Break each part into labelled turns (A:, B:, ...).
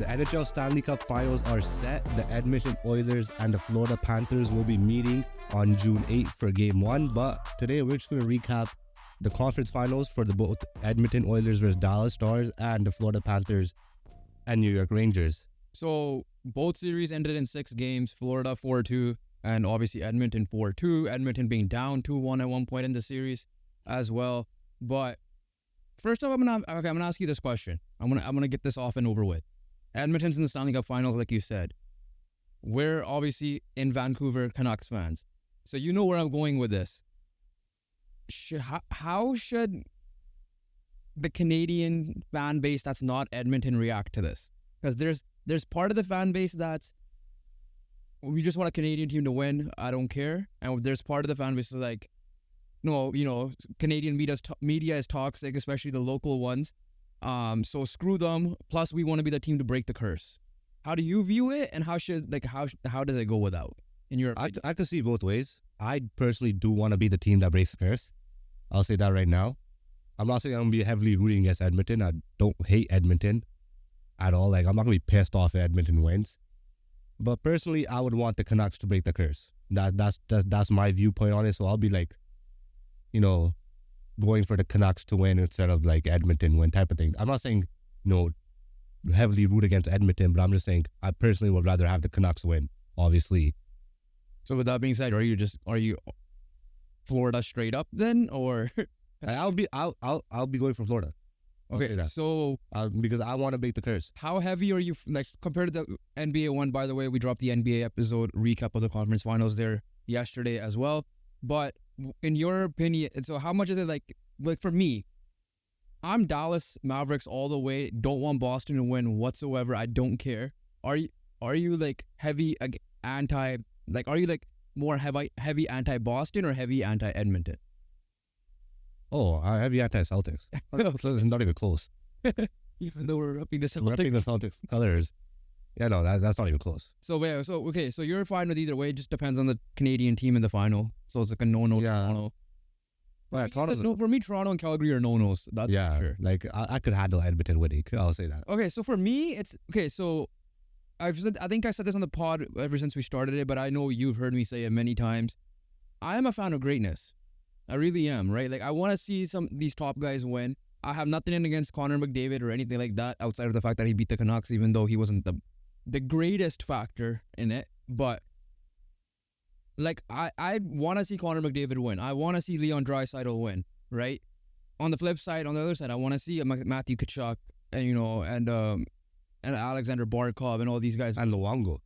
A: The NHL Stanley Cup Finals are set. The Edmonton Oilers and the Florida Panthers will be meeting on June 8th for Game 1. But today we're just going to recap the conference finals for the both Edmonton Oilers versus Dallas Stars and the Florida Panthers and New York Rangers.
B: So both series ended in 6 games, Florida 4-2, and obviously Edmonton 4-2. Edmonton being down 2-1 at one point in the series as well. But first off, I'm gonna ask you this question. I'm gonna get this off and over with. Edmonton's in the Stanley Cup Finals, like you said. We're obviously in Vancouver Canucks fans, so you know where I'm going with this. How should the Canadian fan base that's not Edmonton react to this? Because there's part of the fan base that's, we just want a Canadian team to win, I don't care. And there's part of the fan base that's like, no, Canadian media is toxic, especially the local ones. So screw them. Plus, we want to be the team to break the curse. How do you view it, and how does it go without? In your opinion?
A: I could see both ways. I personally do want to be the team that breaks the curse. I'll say that right now. I'm not saying I'm gonna be heavily rooting against Edmonton. I don't hate Edmonton at all. Like, I'm not gonna be pissed off if Edmonton wins. But personally, I would want the Canucks to break the curse. That's my viewpoint on it. So I'll be like, going for the Canucks to win instead of like Edmonton win type of thing. I'm not saying, heavily root against Edmonton, but I'm just saying I personally would rather have the Canucks win, obviously.
B: So with that being said, are you Florida straight up then, or?
A: I'll be going for Florida.
B: Okay, so
A: because I want to break the curse.
B: How heavy are you, like, compared to the NBA one? By the way, we dropped the NBA episode recap of the conference finals there yesterday as well. But in your opinion, so how much is it like for me? I'm Dallas Mavericks all the way. Don't want Boston to win whatsoever. I don't care. Are you like heavy anti? Like, are you like more heavy anti Boston or heavy anti Edmonton?
A: Oh, heavy anti-Celtics. It's not even close.
B: Even though we're repping the Celtics.
A: We're repping the Celtics colors. Yeah, no, that's not even close.
B: So you're fine with either way. It just depends on the Canadian team in the final. So it's like a no-no.
A: Yeah.
B: Toronto.
A: Yeah,
B: for me, Toronto and Calgary are no-nos. That's for sure.
A: Like I could handle Edmonton winning. I'll say that.
B: Okay, so for me, it's okay. So I think I said this on the pod ever since we started it, but I know you've heard me say it many times. I am a fan of greatness. I really am, right? Like, I want to see these top guys win. I have nothing in against Connor McDavid or anything like that, outside of the fact that he beat the Canucks, even though he wasn't the greatest factor in it. But like, I want to see Connor McDavid win. I want to see Leon Draisaitl win, right? On the flip side, on the other side, I want to see Matthew Tkachuk and Alexander Barkov and all these guys.
A: And Luongo.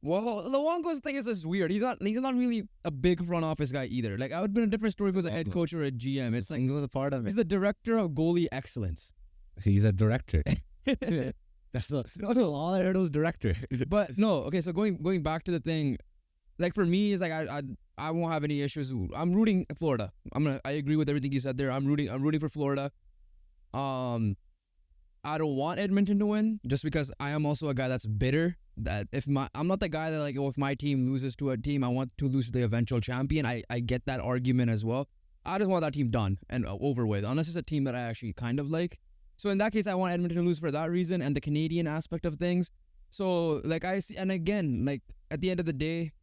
B: Well, Luongo's thing is just weird. He's not really a big front office guy either. Like, I would have been a different story if he was a head coach or a GM. It's like,
A: he was a part of it.
B: He's the director of goalie excellence.
A: He's a director. All I heard was director.
B: But no, okay. So going back to the thing, like, for me, it's like I won't have any issues. I'm rooting Florida. I agree with everything you said there. I'm rooting for Florida. I don't want Edmonton to win, just because I am also a guy that's bitter. That I'm not the guy that, like, if my team loses to a team, I want to lose to the eventual champion. I get that argument as well. I just want that team done and over with, unless it's a team that I actually kind of like. So in that case, I want Edmonton to lose for that reason and the Canadian aspect of things. So, like, I see, and again, like, at the end of the day,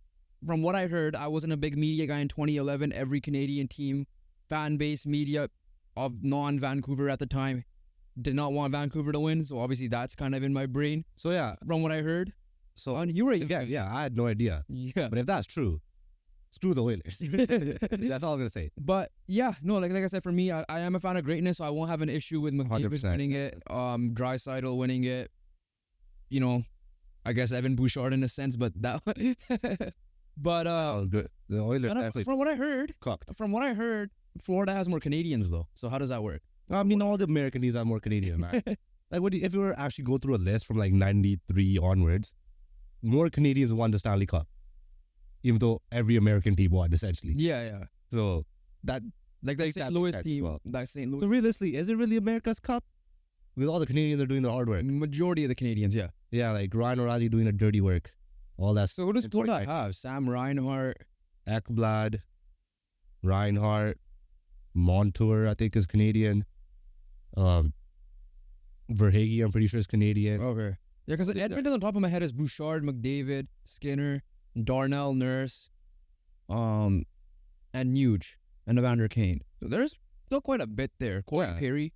B: from what I heard, I wasn't a big media guy in 2011. Every Canadian team, fan base, media of non-Vancouver at the time did not want Vancouver to win. So obviously that's kind of in my brain.
A: So yeah,
B: from what I heard.
A: So
B: you were
A: I had no idea.
B: Yeah,
A: but if that's true, screw the Oilers. That's all I'm gonna say.
B: But yeah, no, like I said, for me, I am a fan of greatness, so I won't have an issue with McDavid winning it, Draisaitl winning it. I guess Evan Bouchard in a sense, but that. But
A: good. The Oilers definitely.
B: From what I heard, Florida has more Canadians though. So how does that work?
A: I mean, all the American teams are more Canadian, man. Like, if you were to actually go through a list from like 93 onwards, more Canadians won the Stanley Cup, even though every American team won, essentially.
B: Yeah.
A: So that,
B: like, that St. Louis team,
A: well.
B: that St. Louis.
A: So realistically, is it really America's Cup? Because all the Canadians are doing the hard work.
B: Majority of the Canadians, yeah.
A: Yeah, like Ryan O'Reilly doing the dirty work. All that.
B: So who does Florida have? Sam Reinhart,
A: Ekblad, Reinhart, Montour, I think, is Canadian. Verhaeghe, I'm pretty sure, is Canadian.
B: Okay. Yeah, because Edmonton on top of my head is Bouchard, McDavid, Skinner, Darnell, Nurse, and Nuge, and Evander Kane. So there's still quite a bit there. Corey Perry.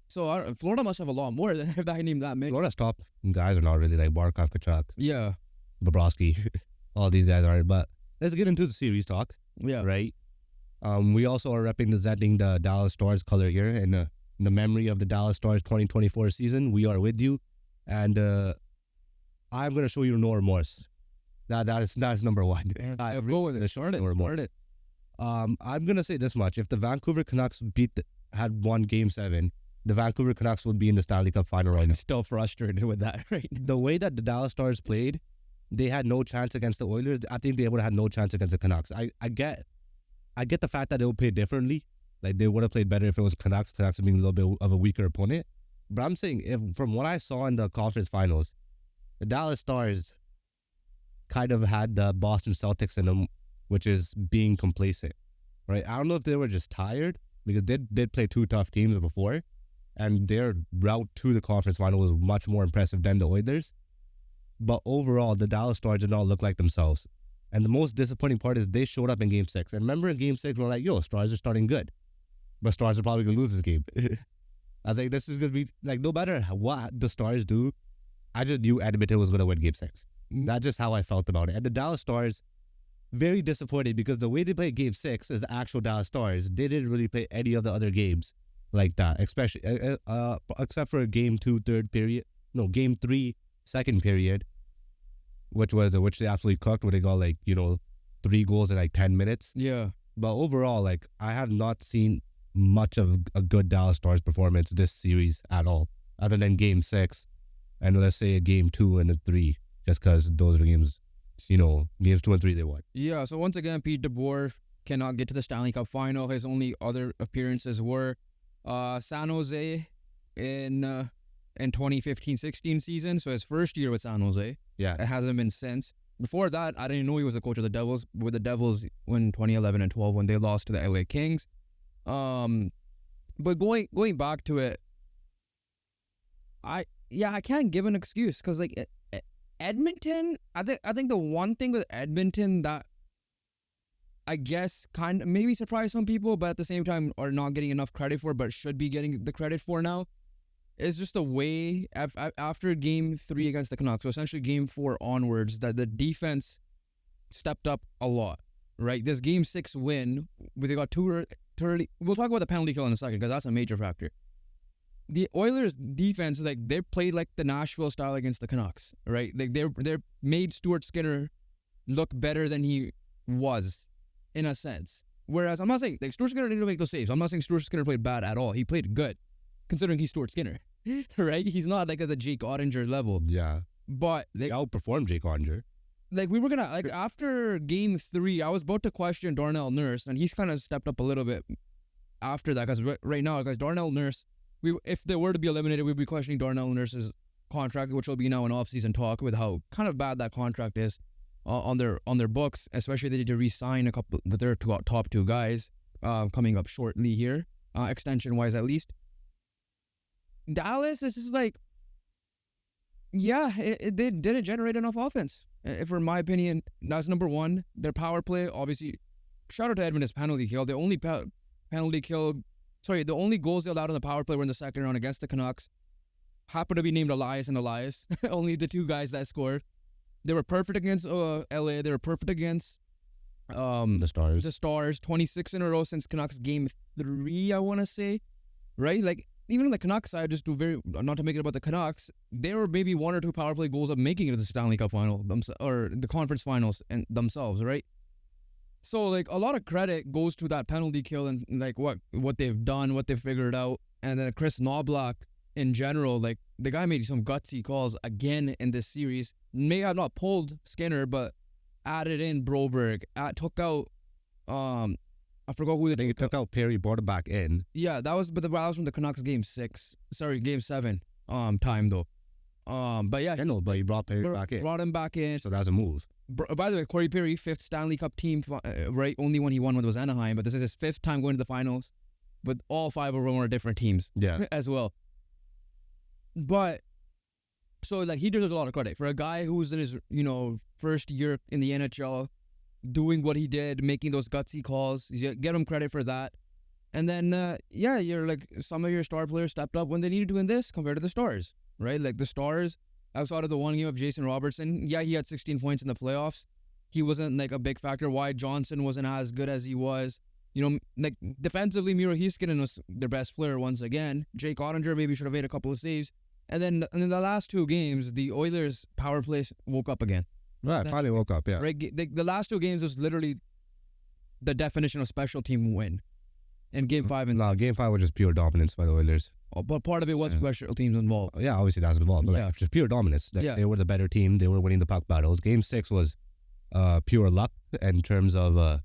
B: So Florida must have a lot more than if I name that many.
A: Florida's top guys are not really like Barkov, Kachuk,
B: Yeah.
A: Bobrovsky. All these guys aren't. But let's get into the series talk.
B: Yeah.
A: Right? We also are representing the Dallas Stars color here. And in the memory of the Dallas Stars 2024 season, we are with you. And I'm going to show you no remorse. That's number one.
B: Go with it. Start it.
A: I'm going to say this much. If the Vancouver Canucks had won Game 7, the Vancouver Canucks would be in the Stanley Cup final right now.
B: I'm still frustrated with that, right?
A: The way that the Dallas Stars played, they had no chance against the Oilers. I think they would have had no chance against the Canucks. I get the fact that they would play differently. Like, they would have played better if it was Canucks being a little bit of a weaker opponent. But I'm saying, from what I saw in the conference finals, the Dallas Stars kind of had the Boston Celtics in them, which is being complacent, right? I don't know if they were just tired, because they did play two tough teams before, and their route to the conference final was much more impressive than the Oilers. But overall, the Dallas Stars did not look like themselves. And the most disappointing part is they showed up in Game 6. And remember in Game 6, we're like, yo, Stars are starting good. But Stars are probably going to lose this game. I was like, this is going to be, like, no matter what the Stars do, I just knew Edmonton was going to win Game 6. That's just how I felt about it. And the Dallas Stars, very disappointed, because the way they played Game 6 is the actual Dallas Stars. They didn't really play any of the other games like that, especially except for Game 2 Game 3 second period, which they absolutely cooked, where they got 3 goals in 10 minutes.
B: Yeah.
A: But overall, I have not seen much of a good Dallas Stars performance this series at all, other than Game 6 and let's say a Game 2 and a 3, just because those are games, Games 2 and 3 they won.
B: Yeah, so once again, Pete DeBoer cannot get to the Stanley Cup final. His only other appearances were San Jose in 2015-16 season, so his first year with San Jose.
A: Yeah.
B: It hasn't been since. Before that, I didn't know he was the coach of the Devils, with the Devils in 2011 and 12 when they lost to the LA Kings. But going back to it, I can't give an excuse, because Edmonton, I think the one thing with Edmonton that I guess kind of maybe surprised some people, but at the same time are not getting enough credit for, but should be getting the credit for now, is just the way after Game 3 against the Canucks, so essentially Game 4 onwards, that the defense stepped up a lot, right? This Game 6 win, where they got too early. We'll talk about the penalty kill in a second, because that's a major factor. The Oilers' defense is they played like the Nashville style against the Canucks, right? They made Stuart Skinner look better than he was, in a sense. Whereas I'm not saying Stuart Skinner didn't make those saves. I'm not saying Stuart Skinner played bad at all. He played good, considering he's Stuart Skinner, right? He's not at the Jake Ottinger level.
A: Yeah.
B: But
A: they outperformed Jake Ottinger.
B: We were gonna after Game 3, I was about to question Darnell Nurse, and he's kind of stepped up a little bit after that, because right now, guys, Darnell Nurse, if they were to be eliminated, we'd be questioning Darnell Nurse's contract, which will be now an off-season talk with how kind of bad that contract is on their books, especially they need to re-sign their top 2 guys coming up shortly here, extension-wise at least. Dallas is just they didn't generate enough offense. For my opinion, that's number one. Their power play, obviously, shout out to Edmonton's penalty kill. The only the only goals they allowed on the power play were in the second round against the Canucks. Happened to be named Elias and Elias. Only the 2 guys that scored. They were perfect against LA. They were perfect against
A: the Stars.
B: The Stars, 26 in a row since Canucks Game 3, I want to say. Right? Even on the Canucks side, just not to make it about the Canucks, they were maybe 1 or 2 power play goals of making it to the Stanley Cup final, or the conference finals and themselves, right? So, a lot of credit goes to that penalty kill and, what they've done, what they've figured out. And then Chris Knoblauch, in general, the guy made some gutsy calls again in this series. May have not pulled Skinner, but added in Broberg, took out, I forgot who
A: they took out Perry, brought him back in.
B: Yeah, that was from the Canucks Game 7 time, though. But yeah.
A: I know, but he brought Perry back in.
B: Brought him back in.
A: So that's a move.
B: By the way, Corey Perry, 5th Stanley Cup team, right? Only one he won was Anaheim, but this is his 5th time going to the finals, with all 5 of them are different teams.
A: Yeah.
B: As well. But So like he deserves a lot of credit for a guy who's in his first year in the NHL, doing what he did, making those gutsy calls. Get him credit for that. And then you're like some of your star players stepped up when they needed to in this compared to the Stars, right? Like the Stars, outside of the one game of Jason Robertson, he had 16 points in the playoffs. He wasn't like a big factor. Why Johnson wasn't as good as he was. Like defensively, Miro Heiskanen was their best player once again. Jake Ottinger maybe should have made a couple of saves. And then in the last two games, the Oilers power play woke up again.
A: Right, finally woke up, yeah.
B: Right, the last two games was literally the definition of special team win. In Game 5
A: Game 5 was just pure dominance by the Oilers.
B: But part of it was special teams involved.
A: Yeah, obviously that's involved, but like, just pure dominance. They were the better team. They were winning the puck battles. Game 6 was pure luck in terms of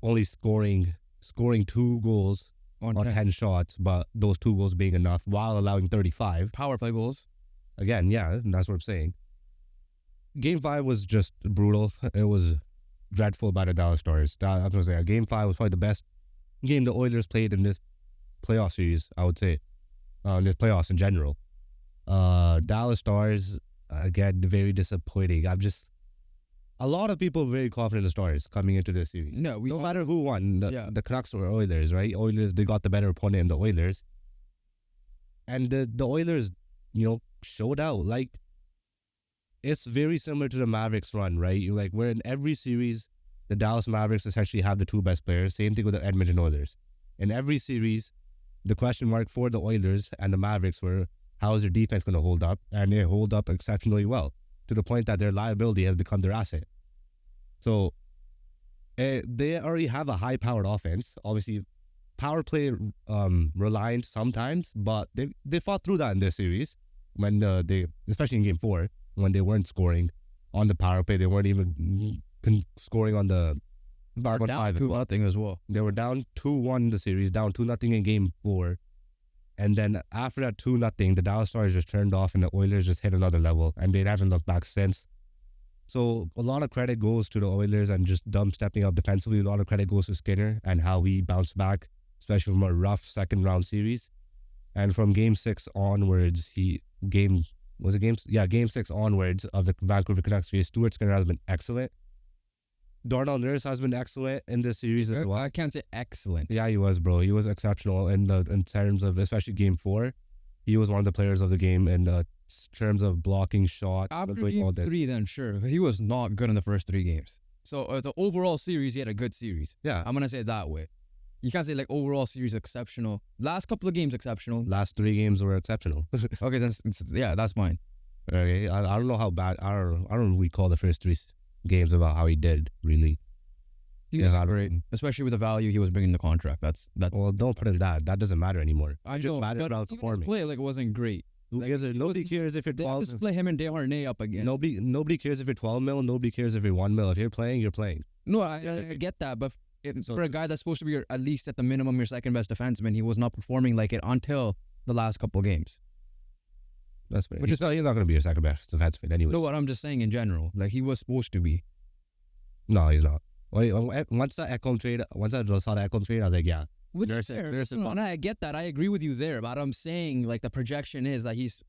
A: only scoring 2 goals on 10 shots, but those 2 goals being enough while allowing 35
B: power play goals.
A: Again, that's what I'm saying. Game 5 was just brutal. It was dreadful by the Dallas Stars. I'm going to say Game 5 was probably the best game the Oilers played in this playoff series, I would say. In this playoffs in general. Dallas Stars, again, very disappointing. A lot of people were very confident in the Stars coming into this series. No matter who won, the Canucks or Oilers, right? Oilers, they got the better opponent in the Oilers. And the Oilers, showed out. Like, it's very similar to the Mavericks run, right? Where in every series, the Dallas Mavericks essentially have the 2 best players. Same thing with the Edmonton Oilers. In every series, the question mark for the Oilers and the Mavericks were, how is their defense going to hold up? And they hold up exceptionally well, to the point that their liability has become their asset. So they already have a high-powered offense. Obviously, power play reliant sometimes, but they fought through that in this series when especially in Game 4, when they weren't scoring on the power play. They weren't even scoring on the
B: down 2-0 as well.
A: They were down 2-1 in the series, down 2-0 in Game 4. And then after that 2-0, the Dallas Stars just turned off and the Oilers just hit another level, and they haven't looked back since. So a lot of credit goes to the Oilers and just them stepping up defensively. A lot of credit goes to Skinner and how he bounced back, especially from a rough second round series. And from Game 6 onwards, Game 6 onwards of the Vancouver Canucks series, Stuart Skinner has been excellent. Darnell Nurse has been excellent in this series as well.
B: I can't say excellent.
A: Yeah, he was, bro. He was exceptional in terms of, especially Game 4. He was one of the players of the game in terms of blocking shots.
B: After Game 3, then sure. He was not good in the first 3 games. So the overall series, he had a good series.
A: Yeah.
B: I'm going to say it that way. You can't say overall series exceptional. Last couple of games exceptional.
A: Last 3 games were exceptional.
B: Okay, that's fine.
A: Okay, I don't know how bad. I don't recall the first 3 games about how he did, really.
B: He was great, especially with the value he was bringing in the contract. That's.
A: Well, don't put in that. That doesn't matter anymore.
B: I
A: just
B: know,
A: matters about performing.
B: His play wasn't great.
A: Nobody cares if you're 12.
B: Just play him and Desharnais up again.
A: Nobody cares if you're 12 mil. Nobody cares if you're 1 mil. If you're playing, you're playing.
B: No, I get that, but for a guy that's supposed to be at least at the minimum your second best defenseman, he was not performing like it until the last couple of games.
A: That's fair. He's not going to be your second best defenseman anyway.
B: No, what I'm just saying in general, he was supposed to be.
A: No, he's not. Once I saw the Ekholm trade, I was like, yeah.
B: And I get that. I agree with you there. But I'm saying, the projection is that he's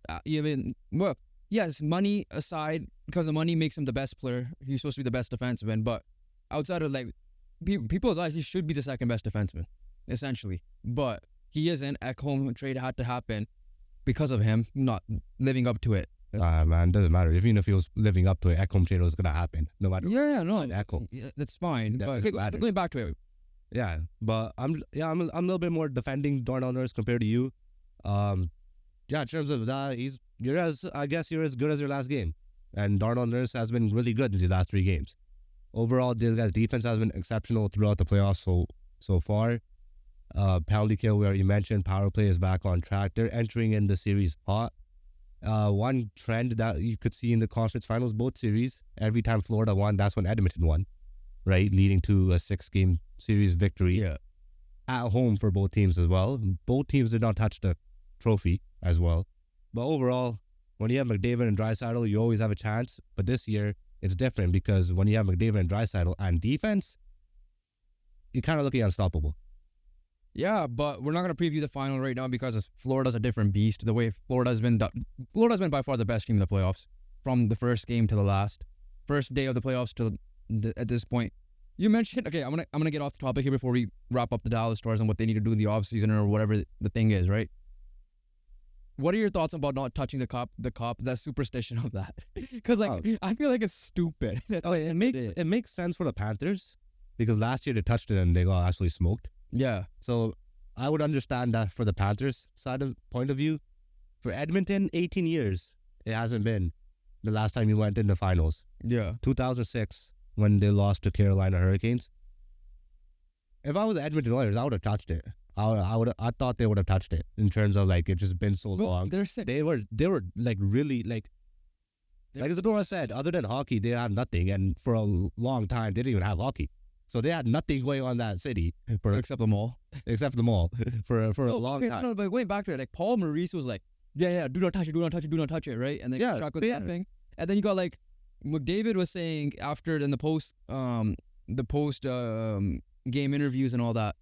B: yes, money aside, because the money makes him the best player. He's supposed to be the best defenseman. But outside of, people's eyes, he should be the second best defenseman, essentially. But he isn't. Ekholm trade had to happen because of him not living up to it.
A: Man, doesn't matter. Even if he was living up to it, Ekholm trade was gonna happen, no matter.
B: Ekholm. Yeah, that's fine. But going back to it.
A: Yeah, but I'm a little bit more defending Darnell Nurse compared to you. In terms of that, you're as good as your last game, and Darnell Nurse has been really good in these last 3 games. Overall, this guy's defense has been exceptional throughout the playoffs so far. Penalty kill, where you mentioned, power play is back on track. They're entering in the series hot. One trend that you could see in the conference finals, both series, every time Florida won, that's when Edmonton won, right? Leading to a 6-game series victory at home for both teams as well. Both teams did not touch the trophy as well. But overall, when you have McDavid and Draisaitl, you always have a chance. But this year, it's different because when you have McDavid and Draisaitl and defense, you're kind of looking unstoppable.
B: Yeah, but we're not going to preview the final right now because Florida's a different beast. The way Florida's been by far the best team in the playoffs from the first game to the last. First day of the playoffs to at this point. You mentioned, okay, I'm gonna get off the topic here before we wrap up the Dallas Stars and what they need to do in the offseason or whatever the thing is, right? What are your thoughts about not touching the cup, that superstition of that? Because I feel like it's stupid.
A: It makes sense for the Panthers because last year they touched it and they got absolutely smoked.
B: Yeah.
A: So I would understand that for the Panthers side of point of view. For Edmonton, 18 years it hasn't been the last time you went in the finals.
B: Yeah.
A: 2006 when they lost to Carolina Hurricanes. If I was the Edmonton Oilers, I would have touched it. I thought they would have touched it in terms of like it's just been so long. They were like really like as Zadora said, other than hockey, they had nothing, and for a long time they didn't even have hockey. So they had nothing going on in that city
B: except the mall.
A: Except the mall for a long time.
B: No, but going back to it, like Paul Maurice was like, yeah, do not touch it, right? And then Chuck was laughing. And then you got like McDavid was saying after in the post game interviews and all that.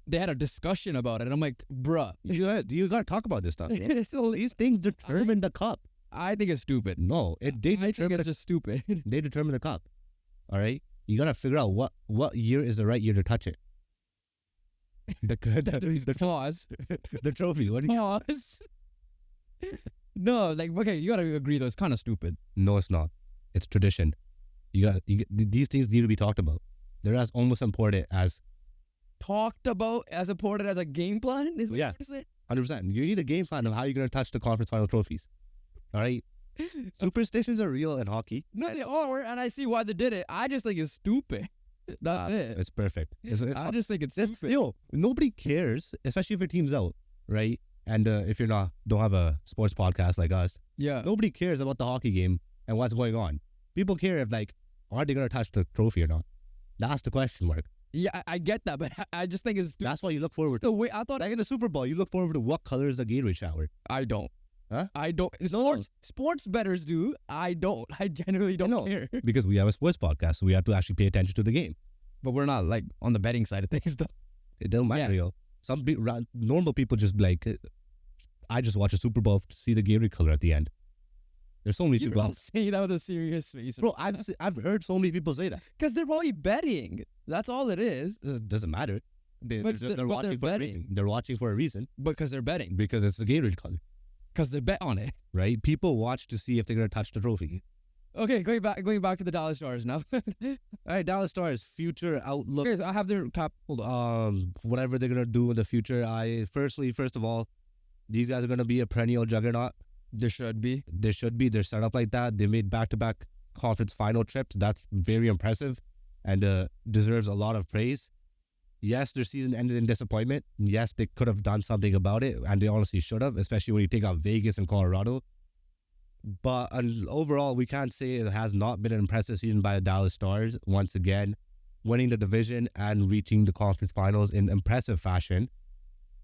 B: They had a discussion about it, and I'm like, bruh.
A: You got to talk about this stuff. These things determine the cup.
B: I think it's stupid.
A: No,
B: I think it's just stupid.
A: They determine the cup. All right? You got to figure out what year is the right year to touch it. The
B: pause.
A: The trophy. What do you
B: pause? No, like, okay, you got to agree, though. It's kind of stupid.
A: No, it's not. It's tradition. These things need to be talked about. They're as almost important as...
B: Talked about as important as a game plan? Is what you're saying?
A: 100%. You need a game plan of how you're going to touch the conference final trophies. All right? Superstitions are real in hockey.
B: No, they are, and I see why they did it. I just think it's stupid. That's it.
A: It's perfect.
B: I just think it's stupid.
A: Nobody cares, especially if your team's out, right? And if you're don't have a sports podcast like us, nobody cares about the hockey game and what's going on. People care if are they going to touch the trophy or not? That's the question mark.
B: Yeah, I get that, but I just think it's...
A: That's why you look forward to...
B: The way I thought...
A: Like in the Super Bowl, you look forward to what color is the Gatorade shower.
B: I don't.
A: Huh?
B: I don't. Sports bettors do. I don't. I genuinely don't care.
A: Because we have a sports podcast, so we have to actually pay attention to the game.
B: But we're not like on the betting side of things, though.
A: It doesn't matter, yo. Some normal people just I just watch a Super Bowl to see the Gatorade color at the end. There's so many people.
B: You're saying that with a serious face.
A: Bro, I've heard so many people say that.
B: Because they're probably betting. That's all it is.
A: It doesn't matter. They're watching for a reason. They're watching for a reason.
B: Because they're betting.
A: Because it's the Gatorade color.
B: Because they bet on it.
A: Right? People watch to see if they're going to touch the trophy.
B: Okay, going back to the Dallas Stars now.
A: All right, Dallas Stars, future outlook.
B: Okay, so I have their cap. Hold on.
A: Whatever they're going to do in the future. First of all, these guys are going to be a perennial juggernaut.
B: There should be.
A: They're set up like that. They made back-to-back conference final trips. That's very impressive and deserves a lot of praise. Yes, their season ended in disappointment. Yes, they could have done something about it, and they honestly should have, especially when you take out Vegas and Colorado. But overall, we can't say it has not been an impressive season by the Dallas Stars. Once again, winning the division and reaching the conference finals in impressive fashion.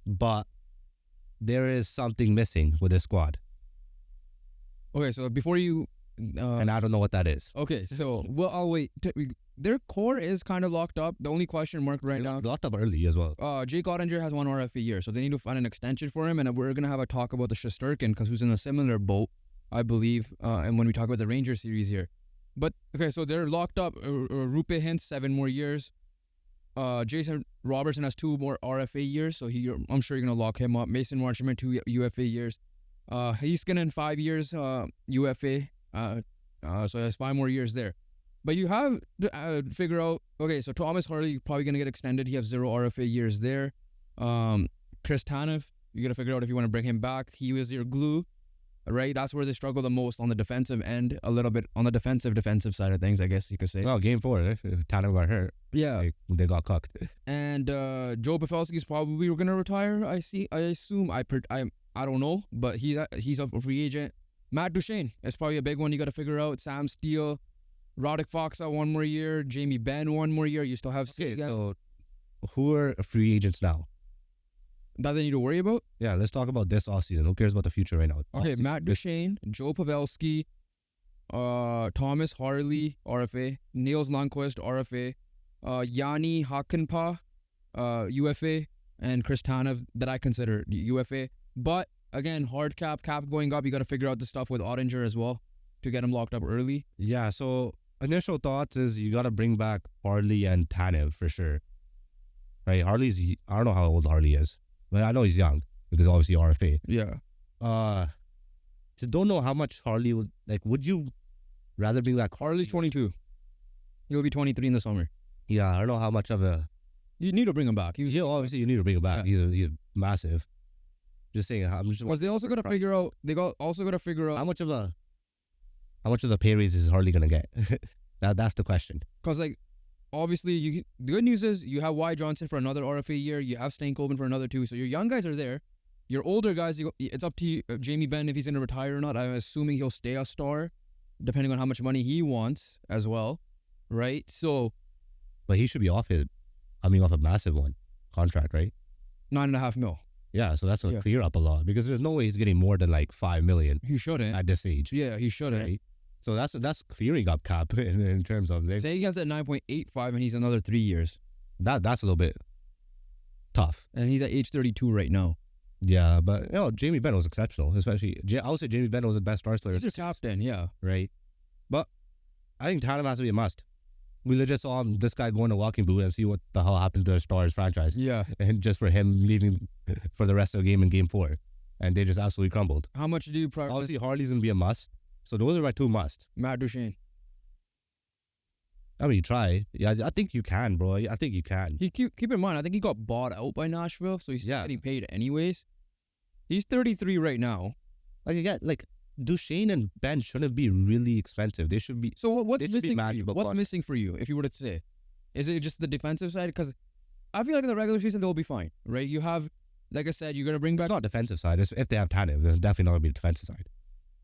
A: But there is something missing with this squad.
B: Okay, so before you...
A: and I don't know what that is.
B: Okay, so I'll wait. Their core is kind of locked up. The only question mark right now...
A: Locked up early as well.
B: Jake Ottinger has 1 RFA a year, so they need to find an extension for him, and we're going to have a talk about the Shesterkin, because who's in a similar boat, I believe, and when we talk about the Rangers series here. But, okay, so they're locked up. Rupe Hintz, 7 more years. Jason Robertson has 2 more RFA years, so I'm sure you're going to lock him up. Mason Marchment, 2 UFA years. Heiskanen, 5 years UFA, so he has 5 more years there. But you have to figure out, okay, so Thomas Harley probably going to get extended. He has 0 RFA years there. Chris Tanev, you got to figure out if you want to bring him back. He was your glue, right? That's where they struggle the most on the defensive end, a little bit on the defensive side of things, I guess you could say.
A: Well, game 4, if Tanev got hurt, they got cucked.
B: And Joe Pavelski's probably going to retire, I assume. I don't know, but he's a free agent. Matt Duchene is probably a big one you got to figure out. Sam Steele, Roddick Foxa 1 more year, Jamie Benn 1 more year. You still have...
A: Okay, so who are free agents now?
B: That they need to worry about?
A: Yeah, let's talk about this offseason. Who cares about the future right now?
B: Okay, Matt Duchene, Joe Pavelski, Thomas Harley, RFA, Niels Lundqvist, RFA, Yanni Hakanpää, UFA and Chris Tanev that I consider UFA. But again, hard cap going up. You got to figure out the stuff with Ottinger as well to get him locked up early.
A: Yeah, so initial thoughts is you got to bring back Harley and Tanev for sure. Right, Harley's, I don't know how old Harley is, but I know he's young because obviously RFA.
B: Yeah.
A: Just don't know how much Harley would, like, would you rather bring back
B: Harley's 22. He'll be 23 in the summer.
A: Yeah, I don't know how much of a...
B: You need to bring him back.
A: obviously you need to bring him back.
B: Yeah.
A: He's massive. Just saying,
B: because they also got to figure out.
A: how much of the pay raise is Harley gonna get? That's the question.
B: Because like, obviously, the good news is you have Y Johnson for another RFA year. You have Stankoven for another 2. So your young guys are there. Your older guys, it's up to you, Jamie Benn, if he's gonna retire or not. I'm assuming he'll stay a star, depending on how much money he wants as well, right? So,
A: but he should be off a massive one contract, right?
B: $9.5 million.
A: Yeah, so that's gonna clear up a lot because there's no way he's getting more than like $5 million.
B: He shouldn't
A: at this age.
B: Yeah, he shouldn't.
A: Right? So that's clearing up cap in terms of this.
B: Say he gets at 9.85 and he's another 3 years.
A: That's a little bit tough.
B: And he's at age 32 right now.
A: Yeah, but Jamie Benn was exceptional, especially I would say Jamie Benn was the best star player.
B: He's a captain, yeah.
A: Right, but I think Tanev has to be a must. We legit saw this guy go in a walking boot and see what the hell happened to the Stars franchise.
B: Yeah,
A: and just for him leaving for the rest of the game in Game 4, and they just absolutely crumbled.
B: How much do you
A: obviously Harley's gonna be a must. So those are my 2 musts.
B: Matt Duchene.
A: I mean, you try. Yeah, I think you can, bro. I think you can.
B: Keep in mind, I think he got bought out by Nashville, so he's getting paid anyways. He's 33 right now.
A: Like again, like Duchene and Ben shouldn't be really expensive. They should be.
B: So what's missing for you? What's missing for you, if you were to say? Is it just the defensive side? Because I feel like in the regular season they'll be fine, right? You have, like I said, you're gonna bring back.
A: It's not defensive side. If they have Tanev, it's definitely not gonna be the defensive side.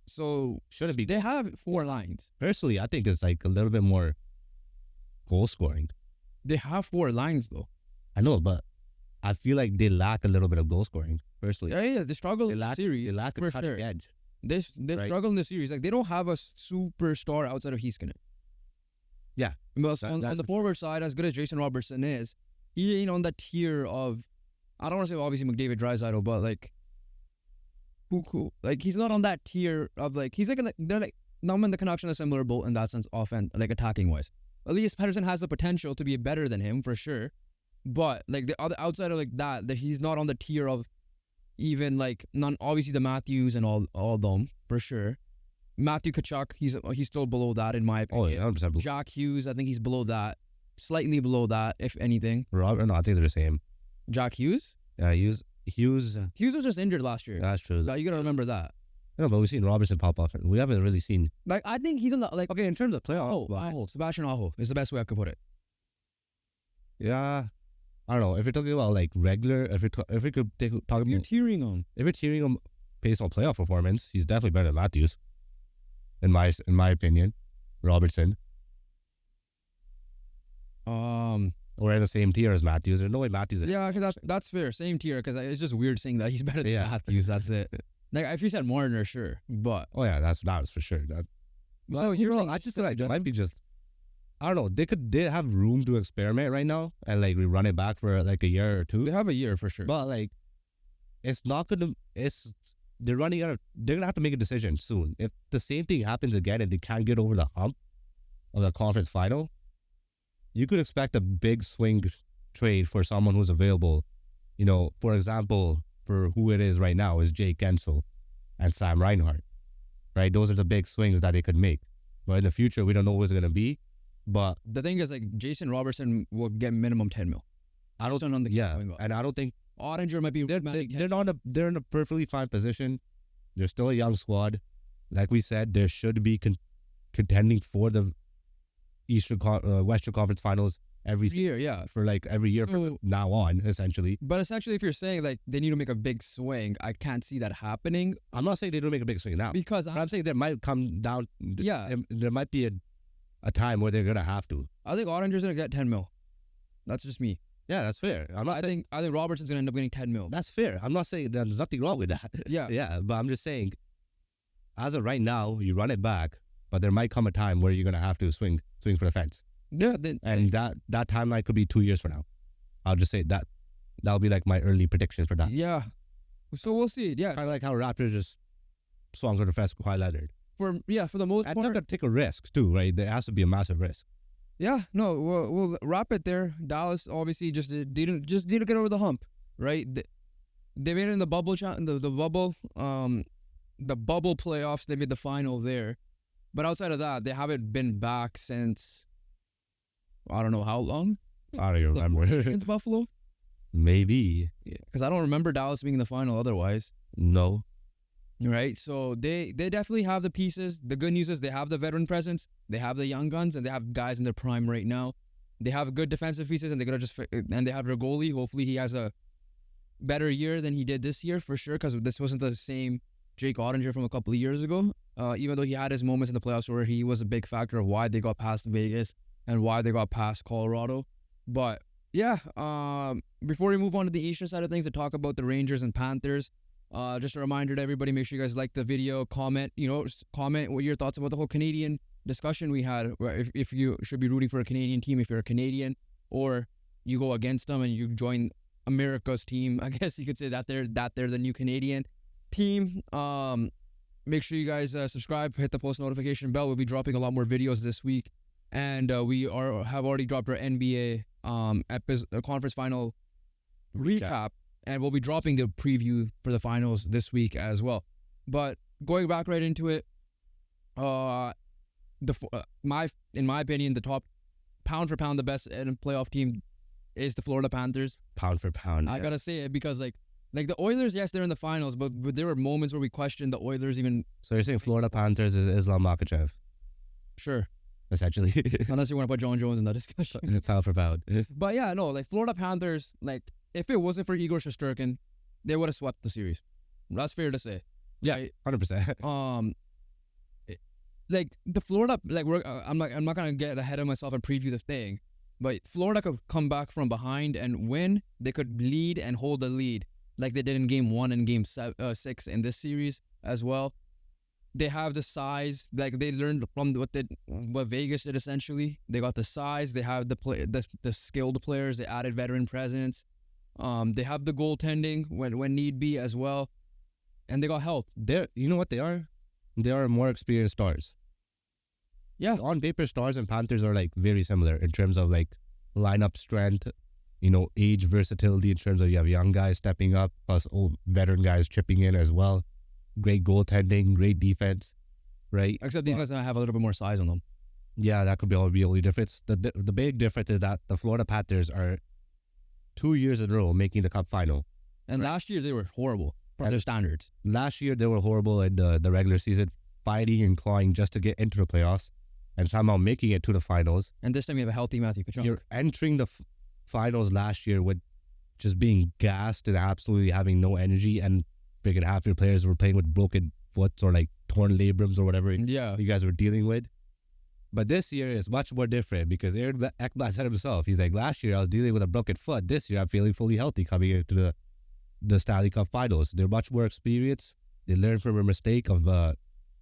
B: So
A: shouldn't be.
B: They have 4 lines.
A: Personally, I think it's like a little bit more goal scoring.
B: They have 4 lines though.
A: I know, but I feel like they lack a little bit of goal scoring. Personally,
B: yeah, they struggle in the series.
A: They lack a cutting edge.
B: They struggle in the series. Like they don't have a superstar outside of Heiskanen.
A: Yeah,
B: but on the forward side, as good as Jason Robertson is, he ain't on that tier of. I don't want to say obviously McDavid, Draisaitl, but like. Cool. Like he's not on that tier of like he's like they're like Nam and the Canucks in a similar boat in that sense, like attacking wise. Elias Pettersson has the potential to be better than him for sure, but like the other outside of like that he's not on the tier of even like obviously the Matthews and all them for sure. Matthew Tkachuk, he's still below that in my opinion.
A: Oh yeah, 100%.
B: Jack Hughes, I think he's below that, slightly below that if anything.
A: Robert, no, I think they're the same.
B: Jack Hughes.
A: Yeah, Hughes
B: was just injured last year.
A: That's true.
B: You gotta remember that.
A: No, but we've seen Robertson pop off. We haven't really seen.
B: Like I think he's on the like.
A: Okay, in terms of playoff.
B: Aho, Sebastian Aho is the best way I could put it.
A: Yeah, I don't know if you're talking about like regular. If we could talk about.
B: You're tearing him.
A: If you're tearing him based on playoff performance, he's definitely better than Matthews. In my opinion, Robertson. Or in the same tier as Matthews. There's no way Matthews is.
B: Yeah, actually that's fair. Same tier, because it's just weird saying that he's better than Matthews. That's it. Like if you said Marner, sure, but
A: that's for sure. So I just feel like it might be just. I don't know. They have room to experiment right now and like run it back for like a year or 2.
B: They have a year for sure.
A: But like, it's not gonna. They're running out of. They're gonna have to make a decision soon. If the same thing happens again and they can't get over the hump of the conference final, you could expect a big swing trade for someone who's available. For example, for who it is right now is Jake Gensel and Sam Reinhart. Right? Those are the big swings that they could make. But in the future, we don't know who it's going to be. But
B: the thing is, like, Jason Robertson will get minimum 10 mil.
A: I don't know. Yeah, and I don't think
B: Ottinger might be.
A: They're in a perfectly fine position. They're still a young squad. Like we said, they should be contending for the Western Conference Finals every
B: year, yeah.
A: For like every year from now on, essentially.
B: But essentially, if you're saying like they need to make a big swing, I can't see that happening.
A: I'm not saying they don't make a big swing now,
B: because
A: I'm saying there might come down.
B: Yeah,
A: there might be a time where they're gonna have to.
B: I think Ottinger's gonna get 10 mil. That's just me.
A: Yeah, that's fair. I
B: think Robertson's gonna end up getting 10 mil.
A: That's fair. I'm not saying there's nothing wrong with that.
B: Yeah,
A: yeah, but I'm just saying, as of right now, you run it back, but there might come a time where you're gonna have to swing for the fence.
B: Yeah,
A: and that timeline could be 2 years from now. I'll just say that'll be like my early prediction for that.
B: Yeah. So we'll see. Yeah.
A: Kind of like how Raptors just swung to the fence with Kawhi Leonard.
B: For the most
A: And
B: part.
A: they're gonna take a risk too, right? There has to be a massive risk.
B: Yeah, no, we'll wrap it there. Dallas obviously just didn't get over the hump, right? They made it in the bubble the bubble playoffs. They made the final there, but outside of that, they haven't been back since I don't know how long.
A: I don't even remember.
B: Against Buffalo,
A: Maybe.
B: because I don't remember Dallas being in the final otherwise.
A: No.
B: Right, so they definitely have the pieces. The good news is they have the veteran presence, they have the young guns, and they have guys in their prime right now. They have good defensive pieces, and they have their goalie. Hopefully, he has a better year than he did this year for sure, because this wasn't the same Jake Ottinger from a couple of years ago. Even though he had his moments in the playoffs where he was a big factor of why they got past Vegas and why they got past Colorado. But yeah, before we move on to the Eastern side of things to talk about the Rangers and Panthers. Just a reminder to everybody, make sure you guys like the video, comment what your thoughts about the whole Canadian discussion we had, if you should be rooting for a Canadian team if you're a Canadian, or you go against them and you join America's team. I guess you could say that they're the new Canadian team. Make sure you guys subscribe, hit the post notification bell. We'll be dropping a lot more videos this week, and we have already dropped our NBA conference final recap. And we'll be dropping the preview for the finals this week as well. But going back right into it, in my opinion, the top pound for pound, the best playoff team is the Florida Panthers.
A: Pound for pound.
B: I gotta say it because like the Oilers, yes, they're in the finals, but there were moments where we questioned the Oilers even.
A: So you're saying Florida Panthers is Islam Makhachev?
B: Sure.
A: Essentially.
B: Unless you want to put John Jones in that discussion.
A: Pound for pound.
B: But yeah, no, like Florida Panthers, like. If it wasn't for Igor Shesterkin, they would have swept the series. That's fair to say.
A: Yeah,
B: right?
A: 100%.
B: Like the Florida, like I'm not gonna get ahead of myself and preview the thing, but Florida could come back from behind and win. They could lead and hold the lead, like they did in Game 1 and Game 6 in this series as well. They have the size, like they learned from what Vegas did essentially. They got the size. They have the skilled players. They added veteran presence. They have the goaltending when need be as well, and they got health.
A: You know what they are? They are more experienced stars.
B: Yeah.
A: On paper, Stars and Panthers are like very similar in terms of like lineup strength, age versatility in terms of you have young guys stepping up plus old veteran guys chipping in as well. Great goaltending, great defense, right?
B: Except these guys have a little bit more size on them.
A: Yeah, that could be the only difference. The big difference is that the Florida Panthers are 2 years in a row making the Cup final.
B: And last year they were horrible from their standards.
A: Last year they were horrible in the regular season, fighting and clawing just to get into the playoffs and somehow making it to the finals.
B: And this time you have a healthy Matthew Tkachuk.
A: You're entering the finals last year with just being gassed and absolutely having no energy, and freaking half your players were playing with broken foots or like torn labrums or whatever you guys were dealing with. But this year is much more different because Aaron Ekblad said himself, he's like, last year I was dealing with a broken foot. This year I'm feeling fully healthy coming into the Stanley Cup Finals. They're much more experienced. They learned from a mistake of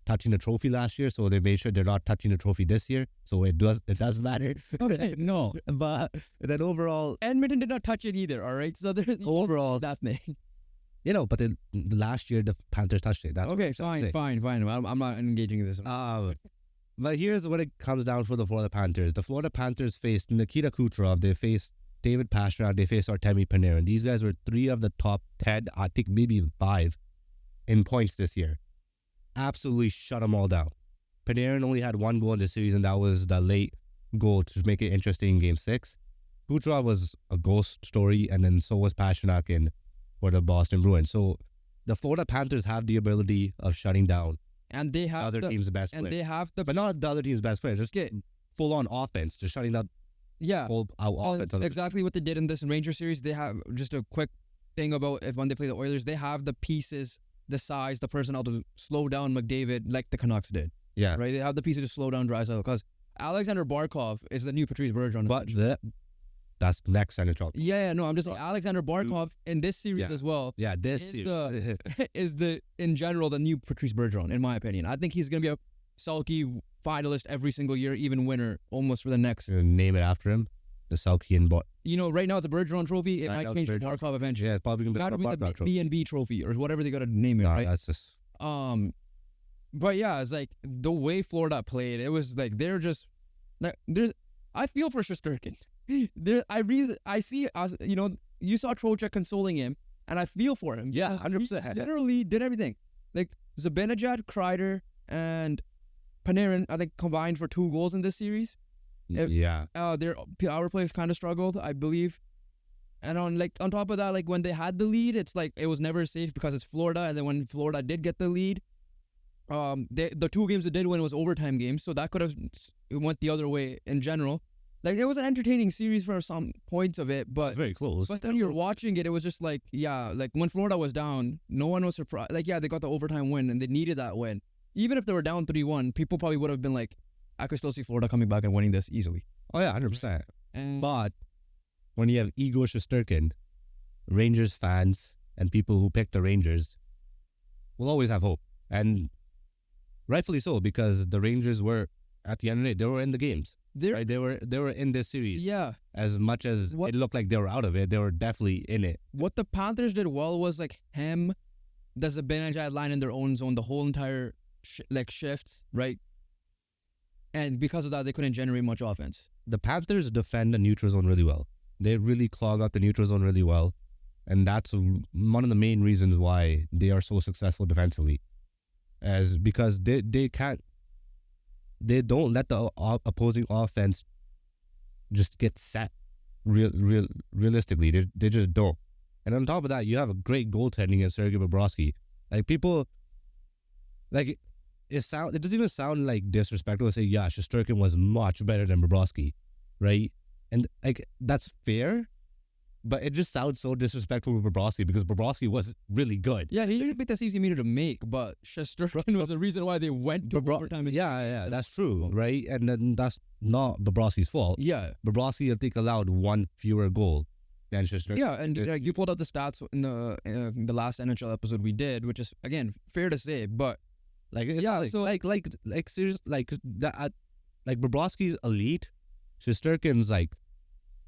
A: touching the trophy last year, so they made sure they're not touching the trophy this year. So it does matter.
B: Okay, no.
A: But then overall,
B: Edmonton did not touch it either, all right? So
A: overall,
B: that thing.
A: but the last year the Panthers touched it. That's
B: okay, fine. I'm not engaging in this.
A: But here's what it comes down for the Florida Panthers. The Florida Panthers faced Nikita Kucherov. They faced David Pastrnak. They faced Artemi Panarin. These guys were 3 of the top 10, I think maybe even 5 in points this year. Absolutely shut them all down. Panarin only had 1 goal in the series, and that was the late goal to make it interesting in Game 6. Kucherov was a ghost story, and then so was Pastrnak for the Boston Bruins. So the Florida Panthers have the ability of shutting down
B: and they have
A: the other team's best player.
B: And they have
A: but not the other team's best player, just get full-on offense, just shutting down full-out offense.
B: Exactly what they did in this Ranger series. They have, just a quick thing about when they play the Oilers, they have the pieces, the size, the personnel to slow down McDavid like the Canucks did.
A: Yeah.
B: Right? They have the pieces to slow down Draisaitl because Alexander Barkov is the new Patrice Bergeron.
A: But that's next NHL.
B: Yeah, no, I'm just saying Alexander Barkov in this series as well.
A: Yeah, this series.
B: is in general the new Patrice Bergeron, in my opinion. I think he's going to be a Selke finalist every single year, even winner almost for the next.
A: Name it after him, the Selke and
B: right now it's a Bergeron trophy. It
A: Right,
B: might
A: now
B: change to
A: it's Bergeron.
B: Barkov eventually.
A: Yeah, it's probably gonna be
B: That'll be
A: Barkov
B: the
A: trophy.
B: B&B trophy or whatever they gotta name it,
A: Nah,
B: right?
A: that's just
B: But yeah, it's like the way Florida played, it was like they're just like I feel for Shesterkin. I see us, you saw Trocheck consoling him, and I feel for him.
A: Yeah, 100%.
B: He literally did everything. Like Zibanejad, Kreider, and Panarin, I think combined for 2 goals in this series.
A: Yeah.
B: Their power play kind of struggled, I believe. And on top of that, like when they had the lead, it's like it was never safe because it's Florida. And then when Florida did get the lead, the 2 games it did win was overtime games, so that could have went the other way in general. Like it was an entertaining series for some points of it, but
A: Very close.
B: But then you're watching it, it was just like, yeah, like when Florida was down, no one was surprised. Like, yeah, they got the overtime win and they needed that win. Even if they were down 3-1, people probably would have been like, I could still see Florida coming back and winning this easily.
A: Oh yeah, 100%.
B: And
A: But when you have Igor Shesterkin, Rangers fans and people who pick the Rangers will always have hope, and rightfully so, because the Rangers were at the end of the day they were in the games. Right? They were in this series.
B: yeah,
A: As much as it looked like they were out of it, they were definitely in it.
B: what the Panthers did well was like the Zibanejad line in their own zone the whole entire shifts, right? And because of that, they couldn't generate much offense.
A: The Panthers defend the neutral zone really well. They really clog up the neutral zone really well, and that's one of the main reasons why they are so successful defensively. As because they don't let the opposing offense just get set realistically. They just don't. And on top of that, you have a great goaltending in Sergei Bobrovsky. Like people, like it doesn't even sound like disrespectful to say, yeah, Shesterkin was much better than Bobrovsky, right? And like that's fair, but it just sounds so disrespectful with Bobrovsky because Bobrovsky was really good.
B: Yeah, he didn't make the saves he needed to make, but Shesterkin was the reason why they went to overtime.
A: Yeah, that's true, right? And then that's not Bobrovsky's fault.
B: Yeah.
A: Bobrovsky, I think, allowed 1 fewer goal than Shesterkin.
B: Yeah, and you pulled out the stats in the last NHL episode we did, which is again fair to say, but
A: so seriously, like Bobrovsky's elite, Shesterkin's like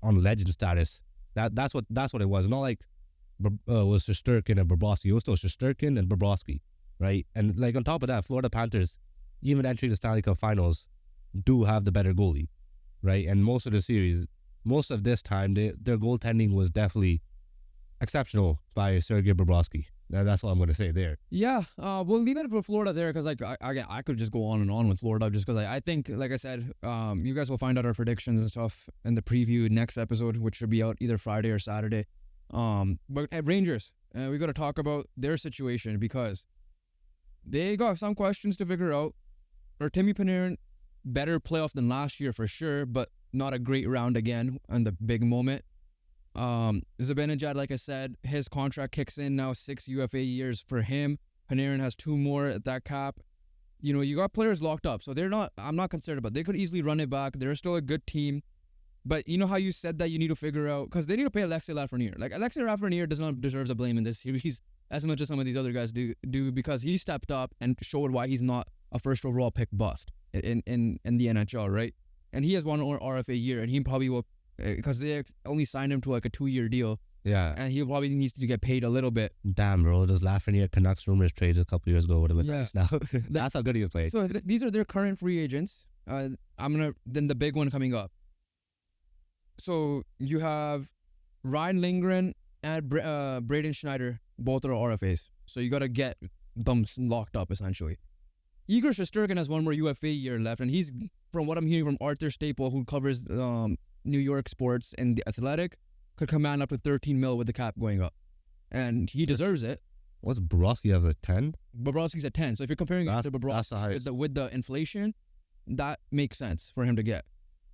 A: on legend status. That's what it was. Not like it was Shesterkin and Bobrovsky. It was still Shesterkin and Bobrovsky, right? And like on top of that, Florida Panthers, even entering the Stanley Cup Finals, do have the better goalie, right? And most of this time, their goaltending was definitely exceptional by Sergei Bobrovsky. That's all I'm going to say there.
B: Yeah, we'll leave it for Florida there because I could just go on and on with Florida just because I think, like I said, you guys will find out our predictions and stuff in the preview next episode, which should be out either Friday or Saturday. But at Rangers, we got to talk about their situation because they got some questions to figure out. Or Timmy Panarin, better playoff than last year for sure, but not a great round again on the big moment. Zibanejad, like I said, his contract kicks in now, 6 UFA years for him. Panarin has 2 more at that cap. You got players locked up, so I'm not concerned about it. They could easily run it back. They're still a good team. But you know how you said that you need to figure out, because they need to pay Alexei Lafreniere. Like, Alexei Lafreniere does not deserve the blame in this series as much as some of these other guys do because he stepped up and showed why he's not a first overall pick bust in the NHL, right? And he has 1 RFA year, and he probably will, because they only signed him to like a 2-year deal.
A: Yeah.
B: And he probably needs to get paid a little bit.
A: Damn, bro. Does Lafreniere Canucks rumors trades a couple years ago would have been nice now. That's how good he was played.
B: So these are their current free agents. Then the big one coming up. So you have Ryan Lindgren and Braden Schneider, both are RFAs. So you got to get them locked up essentially. Igor Shesterkin has 1 more UFA year left, and he's, from what I'm hearing from Arthur Staple, who covers New York sports and The Athletic, could command up to $13 million with the cap going up. And he deserves it.
A: What's Bobrovsky have at 10?
B: Bobrovsky's at 10. So if you're comparing it to Bobrovsky with the inflation, that makes sense for him to get.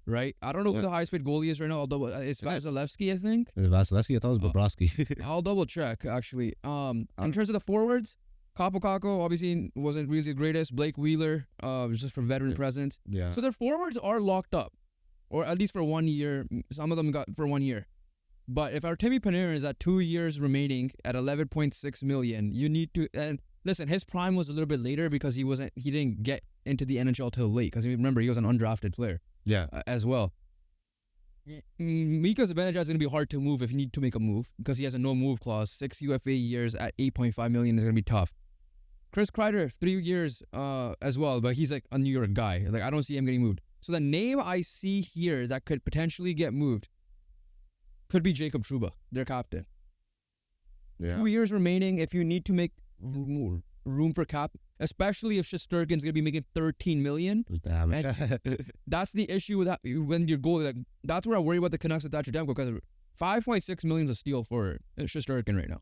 B: Right? I don't know who the highest paid goalie is right now, although it's Vasilevsky, I think.
A: Is it Vasilevsky? I thought it was Bobrovsky.
B: I'll double check, actually. In terms of the forwards, Kaapo Kakko obviously wasn't really the greatest. Blake Wheeler, just for veteran presence.
A: Yeah.
B: So their forwards are locked up, or at least for 1 year. Some of them got for 1 year. But if our Timmy Panarin is at 2 years remaining at $11.6 million, you need to. And listen, his prime was a little bit later because he didn't get into the NHL till late. Because remember, he was an undrafted player.
A: Yeah.
B: As well. Mika Zibanejad is going to be hard to move if you need to make a move because he has a no-move clause. 6 UFA years at $8.5 million is going to be tough. Chris Kreider, 3 years as well, but he's like a New York guy. Like, I don't see him getting moved. So the name I see here that could potentially get moved could be Jacob Trouba, their captain.
A: Yeah.
B: 2 years remaining. If you need to make room for cap, especially if Shesterkin's going to be making $13 million.
A: Damn it.
B: That's the issue with that when you're goalie. Like, that's where I worry about the Canucks with Thatcher Demko because $5.6 million is a steal for Shesterkin right now.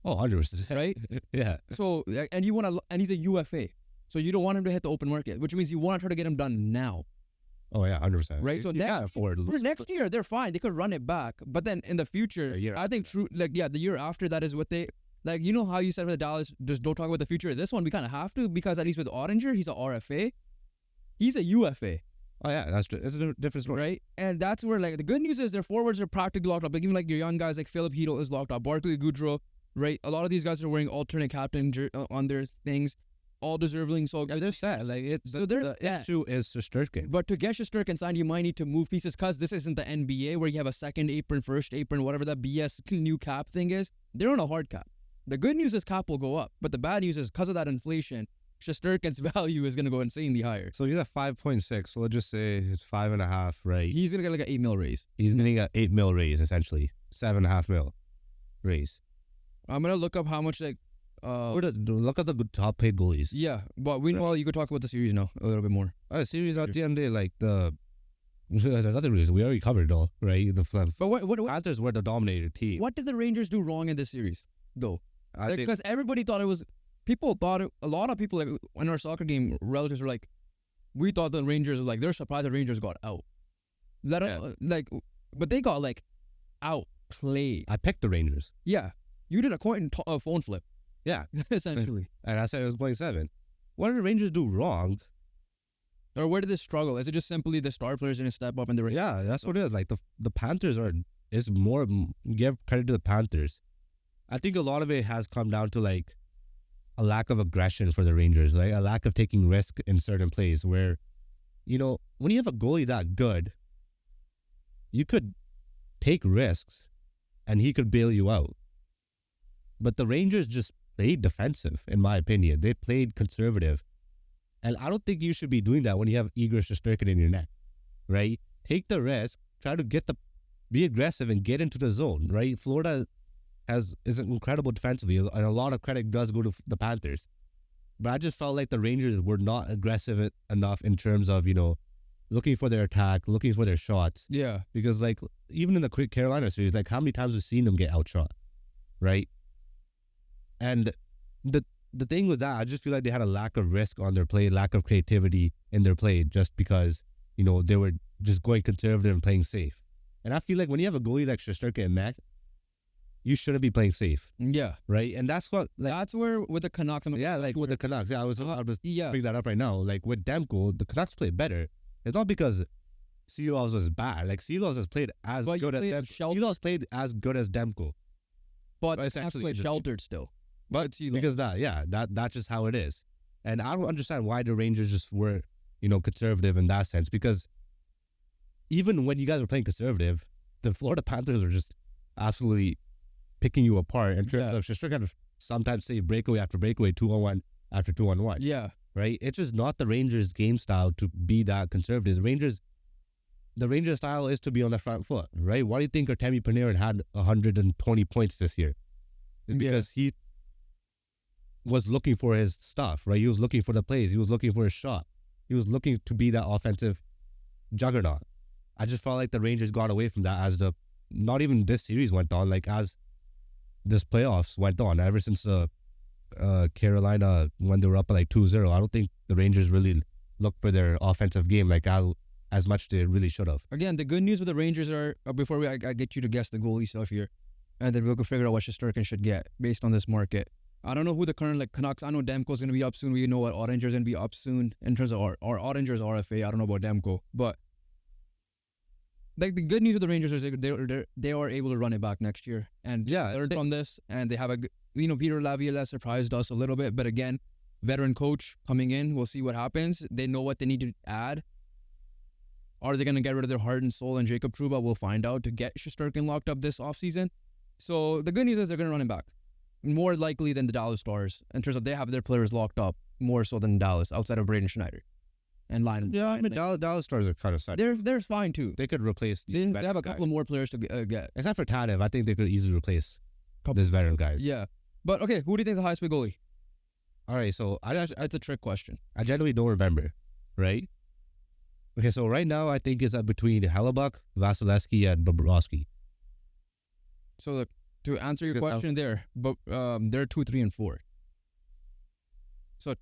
A: Oh, 100%.
B: Right?
A: Yeah.
B: So, and he's a UFA. So you don't want him to hit the open market, which means you want to try to get him done now.
A: Oh, yeah, 100%.
B: Right? So next year, they're fine. They could run it back. But then in the future, I think the year after that is what they, like, you know how you said with the Dallas, just don't talk about the future. This one, we kind of have to because at least with Ottinger, he's a RFA. He's a UFA.
A: Oh, yeah, that's true. It's a different story.
B: Right? And that's where, like, the good news is their forwards are practically locked up. Like, even, like, your young guys like Philip Hedl is locked up. Barkley Goudreau, right? A lot of these guys are wearing alternate captain on their things. All deserving. So
A: they're set. Like, the issue is Shesterkin.
B: But to get Shesterkin signed, you might need to move pieces because this isn't the NBA where you have a second apron, first apron, whatever that BS new cap thing is. They're on a hard cap. The good news is cap will go up, but the bad news is because of that inflation, Shesterkin's value is going to go insanely higher.
A: So he's at 5.6. So let's just say it's 5.5, right?
B: He's going to get like an $8 million raise.
A: He's going to get $8 million raise, essentially. $7.5 million raise.
B: I'm going to look up how much, like,
A: look at the top paid goalies.
B: Yeah, but meanwhile, you could talk about the series now a little bit more.
A: The series at the end of the day, like there's nothing reason. We already covered it all, right? The Panthers were the dominated team.
B: What did the Rangers do wrong in this series, though? Because everybody thought it was. A lot of people, like, in our soccer game, relatives were like, we thought the Rangers were like, they're surprised the Rangers got out. But they got, like, outplayed.
A: I picked the Rangers.
B: Yeah. You did a phone flip.
A: Yeah.
B: Essentially.
A: And I said it was playing 7. What did the Rangers do wrong?
B: Or where did they struggle? Is it just simply the star players didn't step up and they were...
A: Yeah, that's what it is. Like, the Panthers is more, give credit to the Panthers. I think a lot of it has come down to, like, a lack of aggression for the Rangers, like a lack of taking risk in certain plays where, you know, when you have a goalie that good, you could take risks and he could bail you out. But the Rangers just played defensive, in my opinion. They played conservative. And I don't think you should be doing that when you have Igor Shesterkin in your net, right? Take the risk, try to be aggressive and get into the zone, right? Florida is incredible defensively, and a lot of credit does go to the Panthers. But I just felt like the Rangers were not aggressive enough in terms of, you know, looking for their attack, looking for their shots.
B: Yeah.
A: Because, like, even in the quick Carolina series, like, how many times we've seen them get outshot, right? And the thing was that I just feel like they had a lack of risk on their play, lack of creativity in their play, just because, you know, they were just going conservative and playing safe. And I feel like when you have a goalie like Shesterkin in net, you shouldn't be playing safe.
B: Yeah.
A: Right? And that's what... Like,
B: that's where with the Canucks...
A: with the Canucks. Yeah, I'll bring that up right now. Like, with Demko, the Canucks played better. It's not because Seelos was bad. Like, Seelos has played as good as Demko. Seelos played as good as Demko.
B: But Canucks played sheltered still.
A: But because that's just how it is. And I don't understand why the Rangers just were, you know, conservative in that sense. Because even when you guys were playing conservative, the Florida Panthers were just absolutely picking you apart in terms of just kind of sometimes save breakaway after breakaway, 2-on-1 after 2-on-1.
B: Yeah.
A: Right? It's just not the Rangers' game style to be that conservative. The Rangers' style is to be on the front foot, right? Why do you think Artemi Panarin had 120 points this year? It's because he was looking for his stuff, right? He was looking for the plays. He was looking for his shot. He was looking to be that offensive juggernaut. I just felt like the Rangers got away from that as not even this series went on, like as this playoffs went on. Ever since Carolina, when they were up by like 2-0, I don't think the Rangers really looked for their offensive game like as much they really should have.
B: Again, the good news with the Rangers are, before I get you to guess the goalie stuff here, and then we'll figure out what Shesterkin should get based on this market. I don't know who the current Canucks. I know Demko's going to be up soon. We know what Ottinger's going to be up soon in terms of our Ottinger's RFA. I don't know about Demko, but like the good news with the Rangers is they are able to run it back next year and learn from this. And they have Peter Laviolette surprised us a little bit, but again, veteran coach coming in. We'll see what happens. They know what they need to add. Are they going to get rid of their heart and soul and Jacob Trouba? We'll find out to get Shesterkin locked up this offseason. So the good news is they're going to run him back. More likely than the Dallas Stars in terms of they have their players locked up more so than Dallas outside of Braden Schneider and Lyon.
A: Yeah, I mean, Dallas Stars are kind of sad.
B: They're fine too.
A: They could replace
B: They
A: these
B: have a couple
A: guys.
B: more players to get.
A: Except for Tanev, I think they could easily replace these veteran guys.
B: Yeah. But okay, who do you think is the highest paid goalie?
A: All right, so
B: It's a trick question.
A: I generally don't remember, right? Okay, so right now I think it's between Hellebuck, Vasilevsky, and Bobrovsky.
B: So look, to answer your
A: Because
B: question there, but they're 2, 3, and 4. So,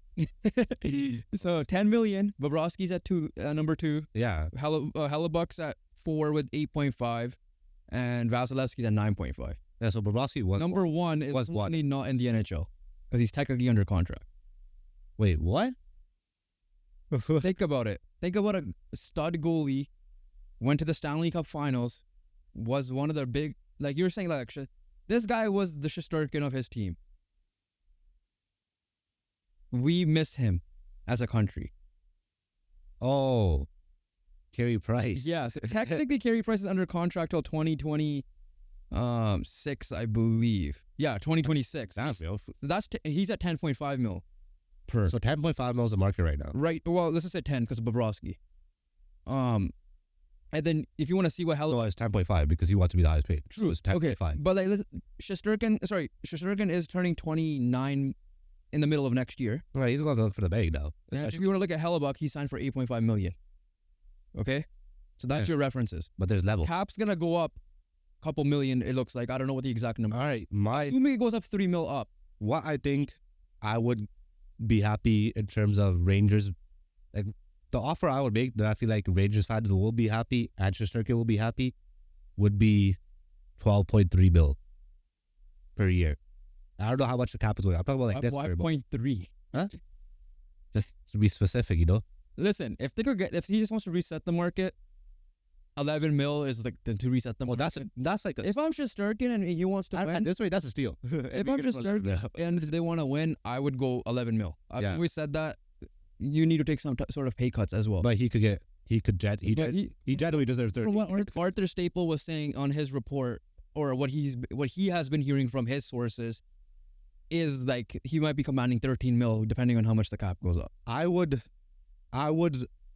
B: so 10 million. Bobrovsky's at number 2.
A: Yeah.
B: Hellebuck's at 4 with 8.5, and Vasilevsky's at 9.5.
A: Yeah, so Bobrovsky was
B: Number 1 is
A: was what?
B: currently not in the NHL because he's technically under contract.
A: Wait, what?
B: Think about it. Think about a stud goalie, went to the Stanley Cup Finals, was one of the big, like you're saying, like this guy was the Shesterkin of his team. We miss him as a country.
A: Oh, Carey Price.
B: Yes, technically Carey Price is under contract till 2026, I believe. Yeah, 2026. He's at 10.5 mil per.
A: So 10.5 mil is the market right now.
B: Right. Well, let's just say 10 because of Bobrovsky. And then if you want to see what
A: No, it's 10.5 because he wants to be the highest paid.
B: True.
A: So it's 10.5.
B: Okay, but like Shesterkin is turning 29 in the middle of next year.
A: Right, he's going to look for the bag now.
B: And if you want to look at Hellebuck, he signed for 8.5 million. Okay? So that's your references.
A: But there's level.
B: Cap's going to go up a couple million, it looks like. I don't know what the exact number.
A: All right,
B: Assuming it goes up 3 mil up.
A: what I think I would be happy in terms of Rangers, like the offer I would make that I feel like Rangers fans will be happy and Shesterkin will be happy would be 12.3 mil per year. I don't know how much the cap is going. I'm talking about like this.
B: 5.3.
A: Huh? Just to be specific, you know?
B: Listen, if he just wants to reset the market, 11 mil is like to reset the
A: Well,
B: market.
A: that's like a...
B: If I'm Shesterkin and he wants to win,
A: This way, that's a steal.
B: if I'm Shesterkin and they want to win, I would go 11 mil. I've always said that you need to take some sort of pay cuts as well.
A: But he generally deserves 30.
B: From what Arthur Staple was saying on his report, or what he has been hearing from his sources, is like he might be commanding 13 mil depending on how much the cap goes up.
A: I would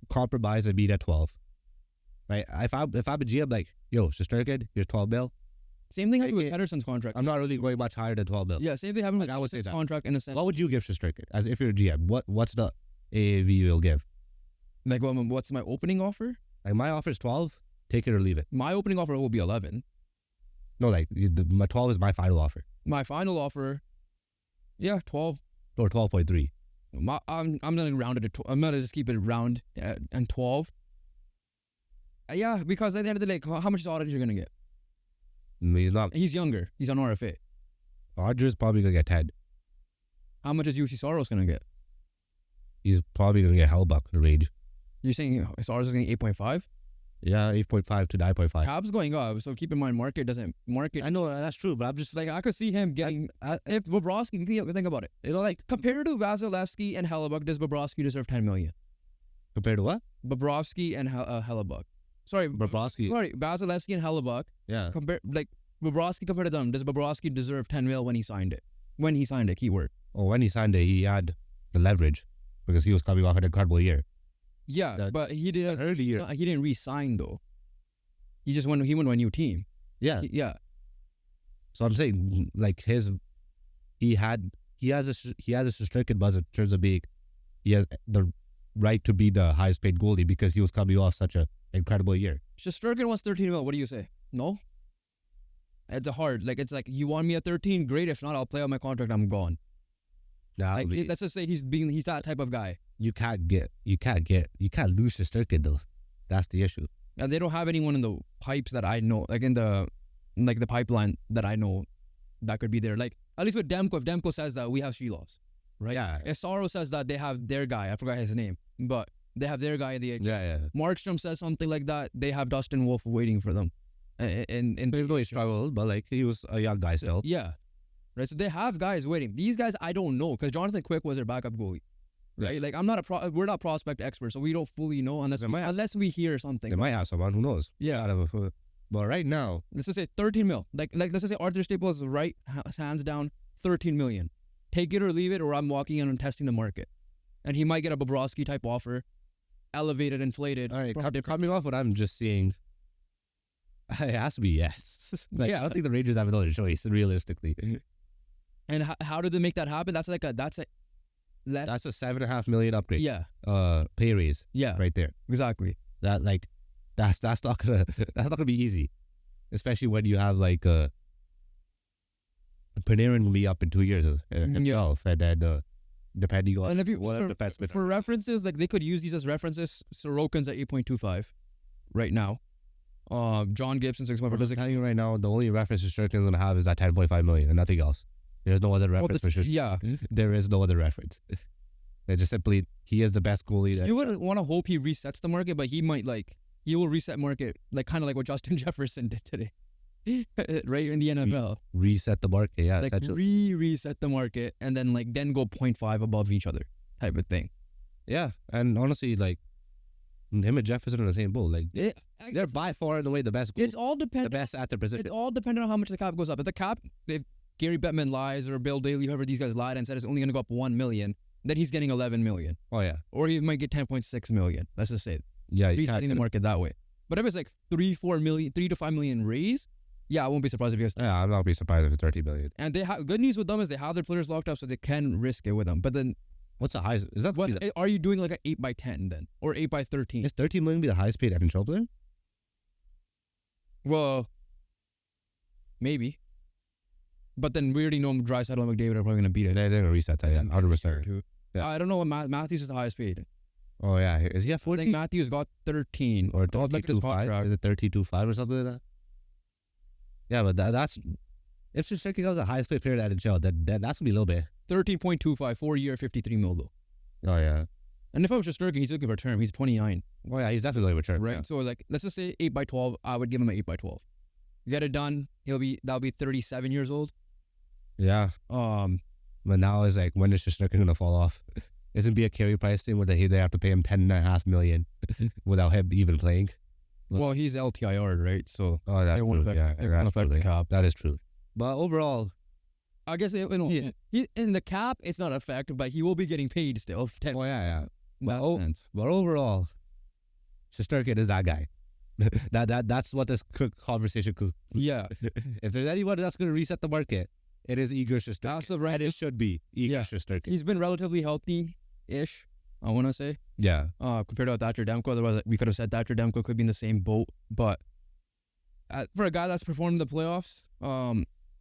A: compromise and beat at 12. Right? If I'm a GM, like, yo, Shesterkin, here's 12 mil.
B: Same thing happened with Pedersen's contract.
A: I'm not really going much higher than 12 mil.
B: Yeah, same thing happened with
A: I would say
B: his
A: that.
B: contract in a sense.
A: What would you give Shesterkin as if you're a GM? What's the AAV you'll give?
B: Like, what's my opening offer?
A: Like, my offer is 12. Take it or leave it.
B: My opening offer will be 11.
A: No, like my 12 is my final offer.
B: My final offer, 12.
A: Or 12.3.
B: I'm gonna round it to I'm gonna just keep it round and 12. Yeah, because at the end of the day, how much is Ottawa gonna get?
A: He's not.
B: He's younger. He's on RFA.
A: Rogers probably gonna get 10.
B: How much is UC Soros gonna get?
A: He's probably gonna get Hellbuck the range.
B: You're saying Soros is getting 8.5?
A: Yeah, 8.5 to 9.5.
B: Cap's going up, so keep in mind market.
A: I know that's true, but I'm just
B: Like I could see him getting if Bobrovsky. Think about it.
A: you know, like
B: Compared to Vasilevsky and Hellebuck, does Bobrovsky deserve 10 million?
A: compared to what?
B: Bobrovsky and Hellebuck. Sorry,
A: Bobrovsky.
B: Sorry, Vasilevsky and Hellebuck.
A: Yeah.
B: Bobrovsky compared to them, does Bobrovsky deserve 10 mil when he signed it? When he signed it, keyword.
A: Oh, when he signed it, he had the leverage because he was coming off an incredible year.
B: Yeah, but he didn't.
A: Early year.
B: He didn't re-sign though. He just went. He went to a new team.
A: Yeah.
B: Yeah.
A: So I'm saying, like he has a Shesterkin buzz in terms of being, he has the right to be the highest paid goalie because he was coming off such an incredible year.
B: Shesterkin wants 13 mil. What do you say? No. It's it's like you want me at 13, great. If not, I'll play out my contract. I'm gone.
A: Nah,
B: Like, let's just say he's that type of guy.
A: you can't lose Shesterkin though. That's the issue.
B: And they don't have anyone in the pipes that I know, like in the pipeline that I know that could be there. Like at least with Demko, if Demko says that, we have Shilovs, right?
A: Yeah.
B: If Soros says that, they have their guy. I forgot his name, but they have their guy in the
A: Yeah.
B: Markstrom says something like that, they have Dustin Wolf waiting for them. And
A: Even though he struggled, but like he was a young guy still.
B: yeah, right. So they have guys waiting. These guys I don't know because Jonathan Quick was their backup goalie. right? Like I'm not we're not prospect experts, so we don't fully know unless we hear something.
A: They might have someone, who knows?
B: Yeah.
A: But right now,
B: Let's just say 13 mil. Like let's just say Arthur Staples is right, hands down, 13 million. Take it or leave it, or I'm walking in and testing the market. And he might get a Bobrovsky type offer, elevated, inflated.
A: all right, coming off what I'm just seeing, it has to be yes. Like, I don't think the Rangers have another choice, realistically.
B: And how did they make that happen? That's a
A: $7.5 million upgrade.
B: Yeah.
A: Pay raise.
B: Yeah.
A: Right there.
B: Exactly.
A: That's not gonna be easy, especially when you have like Panarin will be up in 2 years himself, and then depending on
B: and if you
A: for
B: references, like they could use these as references. Sorokin's at 8.25 right now. John Gibson 6.4.
A: I'm telling you right now, the only reference Shesterkin's gonna have is that 10.5 million and nothing else. There's no other reference for Shesterkin.
B: Yeah,
A: there is no other reference. They just simply he is the best goalie.
B: You would want to hope he resets the market, but he will reset market like kind of like what Justin Jefferson did today, right in the NFL.
A: Reset the market, yeah.
B: Like reset the market and then go 0.5 above each other type of thing.
A: Yeah, and honestly, like him and Jefferson are the same boat. Like they're by far in the way the best.
B: It's all dependent.
A: The best at their position.
B: It's all dependent on how much the cap goes up. If Gary Bettman lies or Bill Daly, whoever these guys lied and said it's only going to go up 1 million, then he's getting 11 million.
A: Oh yeah,
B: or he might get 10.6 million. Let's just say.
A: Yeah,
B: he's hitting the market that way. But if it's like 3 to 5 million raise, yeah, I won't be surprised if he has.
A: Yeah, I'm not be surprised if it's 30 million.
B: And they good news with them is they have their players locked up, so they can risk it with them. But then,
A: what's the highest? Is that
B: are you doing like an 8x10 then, or 8x13?
A: Is 13 million be the highest paid NHL player?
B: Well, maybe. But then we already know Draisaitl and McDavid are probably going to beat it.
A: They're going to reset that, yeah, 100%.
B: Yeah. I don't know what Matthews is the highest paid.
A: Oh, yeah. Is he at 14?
B: I think Matthews got 13.
A: Or 32.5? Is it 32.5 or something like that? Yeah, but that's... If Shesterkin was the highest paid player in the NHL, then that's going to be a little bit.
B: 13.25, 4-year, 53 mil though.
A: Oh, yeah.
B: And if I was Shesterkin, he's looking for a term. He's 29.
A: Oh, yeah, he's definitely looking for a term.
B: Right?
A: Yeah.
B: So, let's just say 8x12. I would give him an 8x12. Get it done. That'll be 37 years old.
A: Yeah. But now it's like, when is Shesterkin going to fall off? Isn't be a carry price thing where they have to pay him $10.5 million without him even playing?
B: Well, he's LTIR, right? So
A: that's
B: won't
A: true.
B: affect, it won't affect the cap.
A: That is true. But overall,
B: I guess in the cap, it's not affected, but he will be getting paid still.
A: Oh yeah. But overall, Shesterkin is that guy. That's what this conversation could.
B: Yeah.
A: If there's anyone that's going to reset the market, it is Igor Shesterkin.
B: That's the right.
A: It should be Igor Shesterkin.
B: He's been relatively healthy-ish, I want to say.
A: Yeah.
B: Compared to Thatcher Demko, otherwise we could have said Thatcher Demko could be in the same boat. But for a guy that's performed in the playoffs,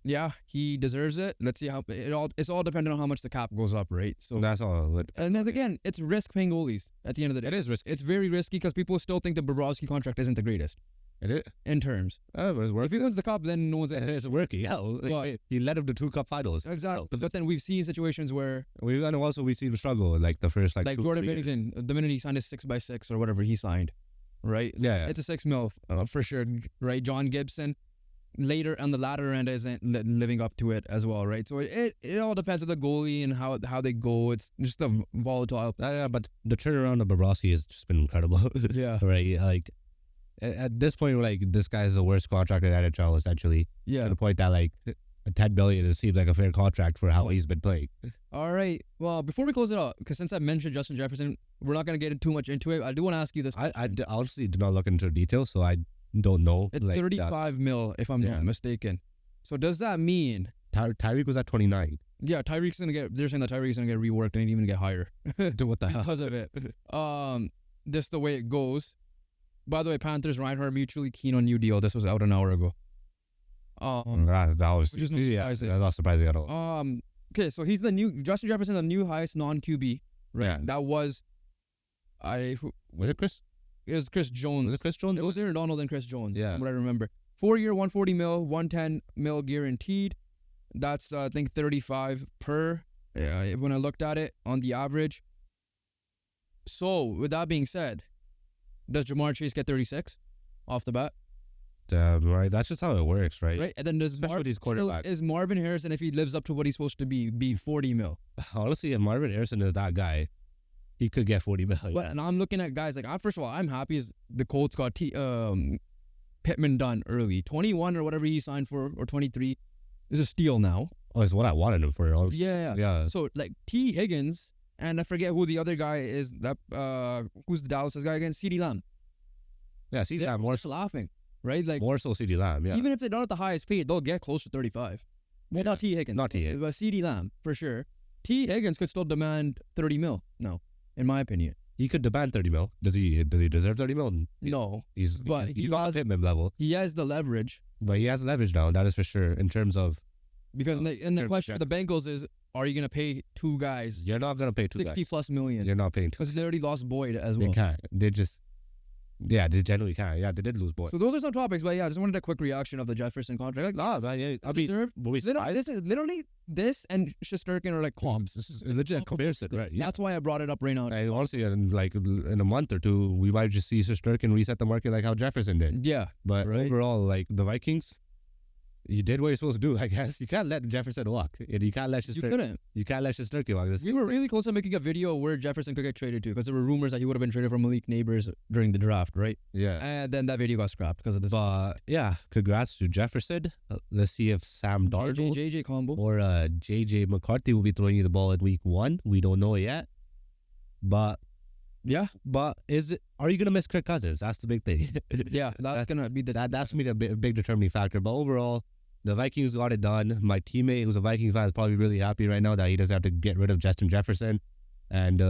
B: yeah, he deserves it. Let's see how it's all dependent on how much the cap goes up, right? So
A: that's all.
B: And then again, it's risk paying goalies at the end of the day.
A: It is risky.
B: It's very risky because people still think the Bobrovsky contract isn't the greatest.
A: It is
B: in terms.
A: But it's working.
B: If he wins the cup, then no one's.
A: It's working. Yeah, well, he led him to 2 cup finals.
B: Exactly. But then we've seen situations where
A: we've seen him struggle like the first
B: like Jordan Binnington, the minute he signed his 6x6 or whatever he signed, right?
A: Yeah.
B: It's a 6 mil for sure, right? John Gibson. Later on the latter end isn't living up to it as well, right? So it all depends on the goalie and how they go. It's just a volatile.
A: Yeah, but the turnaround of Bobrovsky has just been incredible.
B: Yeah,
A: right. Like at this point, like this guy is the worst contract in NHL essentially.
B: Yeah,
A: to the point that like $10 billion seems like a fair contract for how he's been playing.
B: All right. Well, before we close it out, because since I mentioned Justin Jefferson, we're not gonna get too much into it. I do want to ask you this.
A: I honestly do not look into details, so I don't know.
B: It's like 35 mil, if I'm not mistaken. So does that mean
A: Tyreek was at 29?
B: Yeah, Tyreek's gonna get. They're saying that Tyreek's gonna get reworked and even get higher.
A: What the hell?
B: Because of it. Just the way it goes. By the way, Panthers Reinhardt mutually keen on new deal. This was out an hour ago.
A: That was
B: which is no surprise.
A: That's not surprising at all.
B: Okay, so he's the new Justin Jefferson, the new highest non-QB. Right.
A: Yeah.
B: That was
A: was it Chris?
B: It was Chris Jones.
A: Was it Chris Jones?
B: It was Aaron Donald and Chris Jones.
A: Yeah.
B: From what I remember. 4-year, 140 mil, 110 mil guaranteed. That's, I think, 35 per, when I looked at it, on the average. So, with that being said, does Jamar Chase get 36 off the bat?
A: Right. That's just how it works, right?
B: Right. And then does is Marvin Harrison, if he lives up to what he's supposed to be 40 mil?
A: Honestly, if Marvin Harrison is that guy, He could get 40 million.
B: But and I'm looking at guys like, first of all, I'm happy as the Colts got Pittman done early. 21 or whatever he signed for, or 23 is a steal now.
A: Oh, it's what I wanted him for.
B: Yeah. So like T. Higgins, and I forget who the other guy is. That who's the Dallas guy again? CeeDee Lamb.
A: Yeah, CeeDee Lamb more so
B: laughing, right? Like
A: more so CeeDee Lamb. Yeah.
B: Even if they're not at the highest paid, they'll get close to 35. Well, not T. Higgins.
A: Not T. Higgins.
B: But CeeDee Lamb for sure. T. Higgins could still demand 30 mil. No, in my opinion.
A: He could demand 30 mil. Does he deserve 30 mil?
B: No.
A: He's not Pittman level.
B: He has the leverage.
A: But he has leverage now, that is for sure, in terms of...
B: Because in the question for the Bengals is, are you going to pay two guys?
A: You're not going to pay two
B: 60
A: guys.
B: plus million.
A: You're not paying two.
B: Because they already lost Boyd as well.
A: They can't. They just... Yeah, they generally can't. Yeah, they did lose Boyd.
B: So those are some topics, but yeah, I just wanted a quick reaction of the Jefferson contract. Like,
A: I mean,
B: this is literally this and Shesterkin are like comps.
A: This is a legit comparison, right? Yeah.
B: That's why I brought it up right now.
A: And honestly, in a month or two, we might just see Shesterkin reset the market like how Jefferson did.
B: Yeah.
A: But overall, like the Vikings, you did what you're supposed to do, I guess. You can't let Jefferson walk. You can't let Shesterkin. You can't let Shesterkin walk.
B: We were really close to making a video where Jefferson could get traded to, because there were rumors that he would have been traded from Malik Neighbors during the draft, right?
A: Yeah.
B: And then that video got scrapped because of this.
A: Yeah, congrats to Jefferson. Let's see if Sam Darnold
B: JJ combo
A: or JJ McCarthy will be throwing you the ball in week 1. We don't know yet. But
B: yeah.
A: But are you gonna miss Kirk Cousins? That's the big thing.
B: Yeah, that's gonna be that's
A: gonna be a big determining factor. But overall, the Vikings got it done. My teammate, who's a Vikings fan, is probably really happy right now that he doesn't have to get rid of Justin Jefferson. And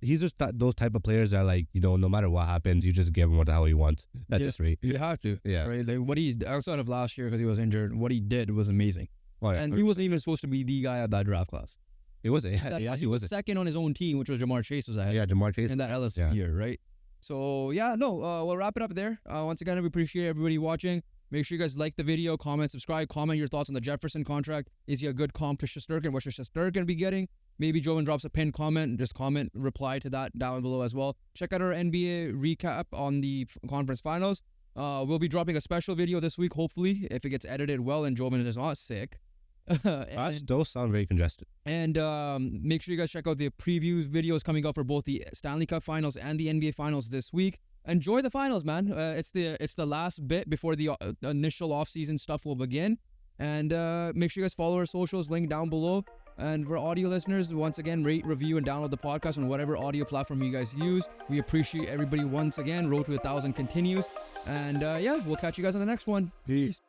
A: he's just those type of players that, like, you know, no matter what happens, you just give him what the hell he wants at this rate.
B: You have to,
A: yeah.
B: Right? Like what he outside of last year because he was injured, what he did was amazing. Oh, yeah. And he wasn't even supposed to be the guy at that draft class.
A: It wasn't. He actually wasn't.
B: Second on his own team, which was Jamar Chase was ahead.
A: Yeah, Jamar Chase
B: in that LSU year, right? So yeah, we'll wrap it up there. Once again, we appreciate everybody watching. Make sure you guys like the video, comment, subscribe, comment your thoughts on the Jefferson contract. Is he a good comp to Shesterkin? What should Shesterkin be getting? Maybe Jovan drops a pinned comment, just comment, reply to that down below as well. Check out our NBA recap on the conference finals. We'll be dropping a special video this week, hopefully, if it gets edited well and Jovan is not sick.
A: Those sound very congested.
B: And make sure you guys check out the previews videos coming up for both the Stanley Cup Finals and the NBA Finals this week. Enjoy the finals, man. It's the last bit before the initial off-season stuff will begin. And make sure you guys follow our socials, link down below. And for audio listeners, once again, rate, review, and download the podcast on whatever audio platform you guys use. We appreciate everybody once again. Road to 1,000 continues. And yeah, we'll catch you guys on the next one.
A: Peace.